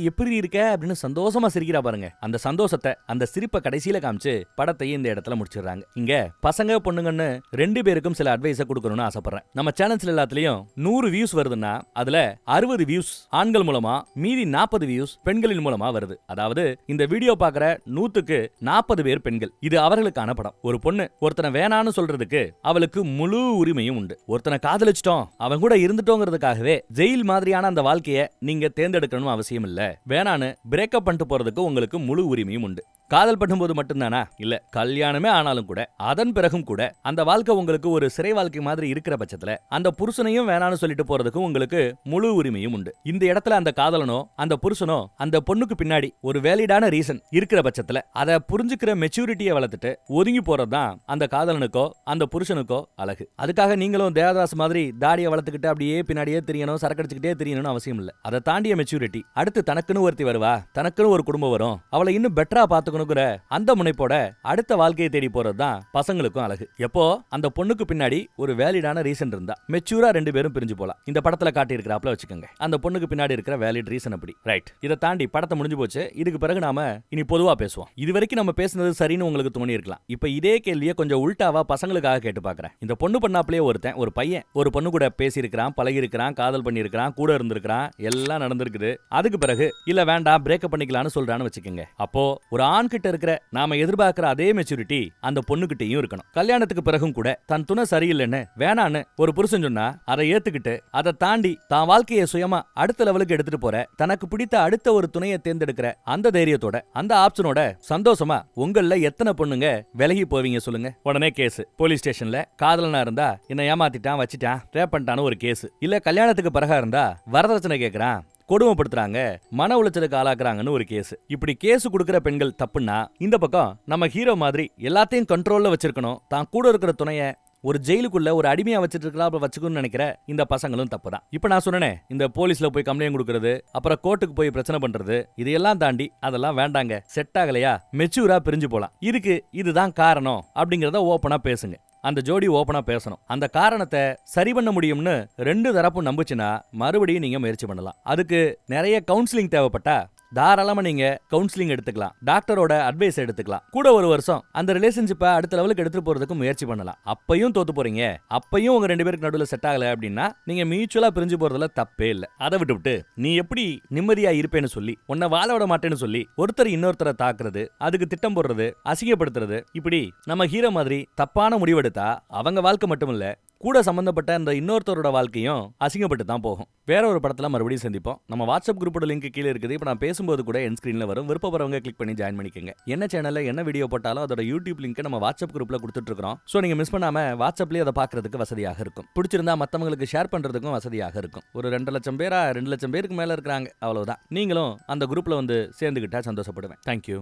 எப்படி இருக்க அப்படின்னு சந்தோஷமா சிரிக்கிறா பாருங்க. அந்த சந்தோஷத்தை, அந்த சிரிப்பை கடைசியில காமிச்சு படத்தையும் இந்த இடத்துல முடிச்சிடுறாங்க. இங்க பசங்க பொண்ணுங்கன்னு 2 பேருக்கும் சில அட்வைஸை கொடுக்கணும்னு ஆசைப்படுறேன். நம்ம சேனல்ஸ்ல எல்லாத்துலயும் 100 வியூஸ் வருதுன்னா அதுல 60 வியூஸ் ஆண்கள் மூலமா, மீதி 40 வியூஸ் பெண்களின் மூலமா வருது. அதாவது இந்த வீடியோ பாக்குற 100க்கு 40 பேர் பெண்கள். இது அவர்களுக்கான படம். ஒரு பொண்ணு ஒருத்தனை வேணான்னு சொல்றதுக்கு அவளுக்கு முழு உரிமையும் உண்டு. ஒருத்தனை காதலிச்சிட்டோம், அவன் கூட இருந்துட்டோங்கிறதுக்காகவே ஜெயில் மாதிரியான அந்த வாழ்க்கையை நீங்க தேர்ந்தெடுக்கணும் அவசியம் இல்ல. வேணான்னு பிரேக்கப் பண்ணிட்டு போறதுக்கு உங்களுக்கு முழு உரிமையும் உண்டு. காதல் பண்ணும்போது மட்டும்தானா? இல்ல, கல்யாணமே ஆனாலும் கூட, அதன் பிறகும் கூட அந்த வாழ்க்கை உங்களுக்கு ஒரு சிறை வாழ்க்கை மாதிரி இருக்கிற பட்சத்துல அந்த புருஷனையும் வேணான்னு சொல்லிட்டு போறதுக்கு உங்களுக்கு முழு உரிமையும் உண்டு. இந்த இடத்துல அந்த காதலனோ அந்த புருஷனோ அந்த பொண்ணுக்கு பின்னாடி ஒரு வேலிடான ரீசன் இருக்கிற பட்சத்துல அதை புரிஞ்சுக்கிற மெச்சூரிட்டியை வளர்த்துட்டு ஒதுங்கி போறதுதான் அந்த காதலனுக்கோ அந்த புருஷனுக்கோ அழகு. அதுக்காக நீங்களும் தேவதாஸ் மாதிரி தாடியை வளர்த்துக்கிட்டு அப்படியே பின்னாடியே தெரியணும், சரக்கடிச்சுக்கிட்டே தெரியணும்னு அவசியம் இல்ல. அதை தாண்டிய மெச்சூரிட்டி, அடுத்து தனக்குன்னு ஒருத்தி வருவா, தனக்குன்னு ஒரு குடும்பம் வரும், அவளை இன்னும் பெட்டரா பாத்துக்கணும் அந்த முனைப்போட அடுத்த வாழ்க்கையை தேடி போறதுதான் பசங்களுக்கும் அழகு. எப்போ அந்த பொண்ணுக்கு பின்னாடி ஒரு வேலிடான ரீசன் இருந்தா மெச்சூரா 2 பேரும் பிரிஞ்சு போலாம். இந்த படத்துல காட்டி இருக்கிறாப்ல வச்சுக்கோங்க, அந்த பொண்ணுக்கு பின்னாடி இருக்கிற வேலிட் ரீசன் அப்படி. ரைட், இதை தாண்டி படத்தை முடிஞ்சு போச்சு. இதுக்கு பிறகு நாம இனி பொதுவா பேசுவோம். இது வரைக்கும் நம்ம பேசுனது சரின்னு உங்களுக்கு தோணி இருக்கலாம். இப்ப இதே கேள்வியை கொஞ்சம் உல்டாவா பசங்களுக்காக கேட்டு பாக்குறேன். இந்த பொண்ணு பண்ணாப்லயே ஒரு பையன் ஒரு பொண்ணு கூட பேசி இருக்கிறான், பழகி இருக்கிறான், காதல் பண்ணி இருக்கிறான், கூட இருந்திருக்கான், எல்லாம் நடந்திருக்குது. அதுக்கு பிறகு இல்ல வேண்டாம் பிரேக்கப் பண்ணிக்கலாம்னு சொல்றான்னு வச்சுக்கோங்க. அப்போ ஒரு ஆண் கிட்ட இருக்கிற நாம எதிர்பார்க்கிற அதே மெச்சூரிட்டி அந்த பொண்ணுகிட்டயும் இருக்கணும். கல்யாணத்துக்கு பிறகும் கூட தன் துணை சரியில்லைன்னு வேணான்னு ஒரு புருஷன் சொன்னா அதை ஏத்துக்கிட்டு அதை தாண்டி தான் வாழ்க்கையை சுயமா அடுத்த லெவலுக்கு எடுத்துட்டு போற, தனக்கு பிடித்த அடுத்த ஒரு துணையை தேர்ந்தெடுக்கிற அந்த தைரியத்தோட, அந்த ஆப்ஷனோட சந்தோஷமா உங்கள எத்தனை பொண்ணுங்க விலகி போவீங்க சொல்லுங்க? உடனே கேஸ், போலீஸ் ஸ்டேஷன்ல காதலனா இருந்தா என்ன ஏமாத்திட்டான் வச்சிட்டான் ரேப் பண்ணிட்டான்னு ஒரு கேஸ், இல்ல கல்யாணத்துக்கு பிறகா இருந்தா வரதட்சணை கேட்கறான், கொடுமைப்படுத்துறாங்க, மன உளைச்சலுக்கு ஆளாக்குறாங்கன்னு ஒரு கேஸ். இப்படி கேஸ் கொடுக்கிற பெண்கள் தப்புன்னா, இந்த பக்கம் நம்ம ஹீரோ மாதிரி எல்லாத்தையும் கண்ட்ரோல்ல வச்சிருக்கணும், தான் கூட இருக்கிற துணைய ஒரு ஜெயிலுக்குள்ள ஒரு அடிமையா வச்சிட்டு இருக்கலாம் வச்சுக்கணும்னு நினைக்கிற இந்த பசங்களும் தப்பு தான். இப்ப நான் சொன்னேனே, இந்த போலீஸ்ல போய் கம்ப்ளைண்ட் கொடுக்கறது, அப்புறம் கோர்ட்டுக்கு போய் பிரச்சனை பண்றது, இதையெல்லாம் தாண்டி அதெல்லாம் வேண்டாங்க, செட் ஆகலையா மெச்சூரா பிரிஞ்சு போலாம். இதுதான் காரணம் அப்படிங்கறத ஓப்பனா பேசுங்க. அந்த ஜோடி ஓப்பனா பேசணும். அந்த காரணத்தை சரி பண்ண முடியும்னு 2 தரப்பும் நம்புச்சுன்னா மறுபடியும் நீங்க முயற்சி பண்ணலாம். அதுக்கு நிறைய கவுன்சிலிங் தேவைப்பட்டா தாராளமா நீங்க கவுன்சிலிங் எடுத்துக்கலாம், டாக்டரோட அட்வைஸ் எடுத்துக்கலாம். கூட ஒரு வருஷம் அந்த ரிலேஷன்ஷிப்பை அடுத்த லெவலுக்கு எடுத்து போறதுக்கு முயற்சி பண்ணலாம். அப்பையும் தோத்து போறீங்க, அப்பையும் உங்க 2 பேருக்கு நடுவில் செட் ஆகல அப்படின்னா நீங்க மியூச்சுவலா பிரிஞ்சு போறதுல தப்பே இல்ல. அதை விட்டுவிட்டு நீ எப்படி நிம்மதியா இருப்பேன்னு சொல்லி, உன்னை வாழ விட மாட்டேன்னு சொல்லி ஒருத்தர் இன்னொருத்தரை தாக்குறது, அதுக்கு திட்டம் போடுறது, அசிங்கப்படுத்துறது, இப்படி நம்ம ஹீரோ மாதிரி தப்பான முடிவெடுத்தா அவங்க வாழ்க்கை மட்டும் இல்ல, கூட சம்பந்தப்பட்ட அந்த இன்னொருத்தரோட வாழ்க்கையும் அசிங்கப்பட்டு தான் போகும். வேற ஒரு படத்துல மறுபடியும் சந்திப்போம். நம்ம வாட்ஸ்அப் குரூப்போட லிங்க் கீழே இருக்குது. இப்போ நான் பேசும்போது கூட என் ஸ்கிரீன்ல வரும். விருப்பப்படுறவங்க கிளிக் பண்ணி ஜாயின் பண்ணிக்கங்க. என்ன சேனல்ல என்ன வீடியோ போட்டாலும் அதோட யூடியூப் லிங்க் நம்ம வாட்ஸ்அப் குரூப்ல கொடுத்துட்டு இருக்கோம். ஸோ நீங்க மிஸ் பண்ணாம வாட்ஸ்அப்லயே அதை பார்க்கறதுக்கு வசதியாக இருக்கும். பிடிச்சிருந்தா மற்றவங்களுக்கு ஷேர் பண்றதுக்கும் வசதியாக இருக்கும். ஒரு 2 லட்சம் பேரா 2 லட்சம் பேருக்கு மேல இருக்கிறாங்க, அவ்வளவுதான். நீங்களும் அந்த குரூப்ல வந்து சேர்ந்துக்கிட்டா சந்தோஷப்படுவேன். தேங்க்யூ.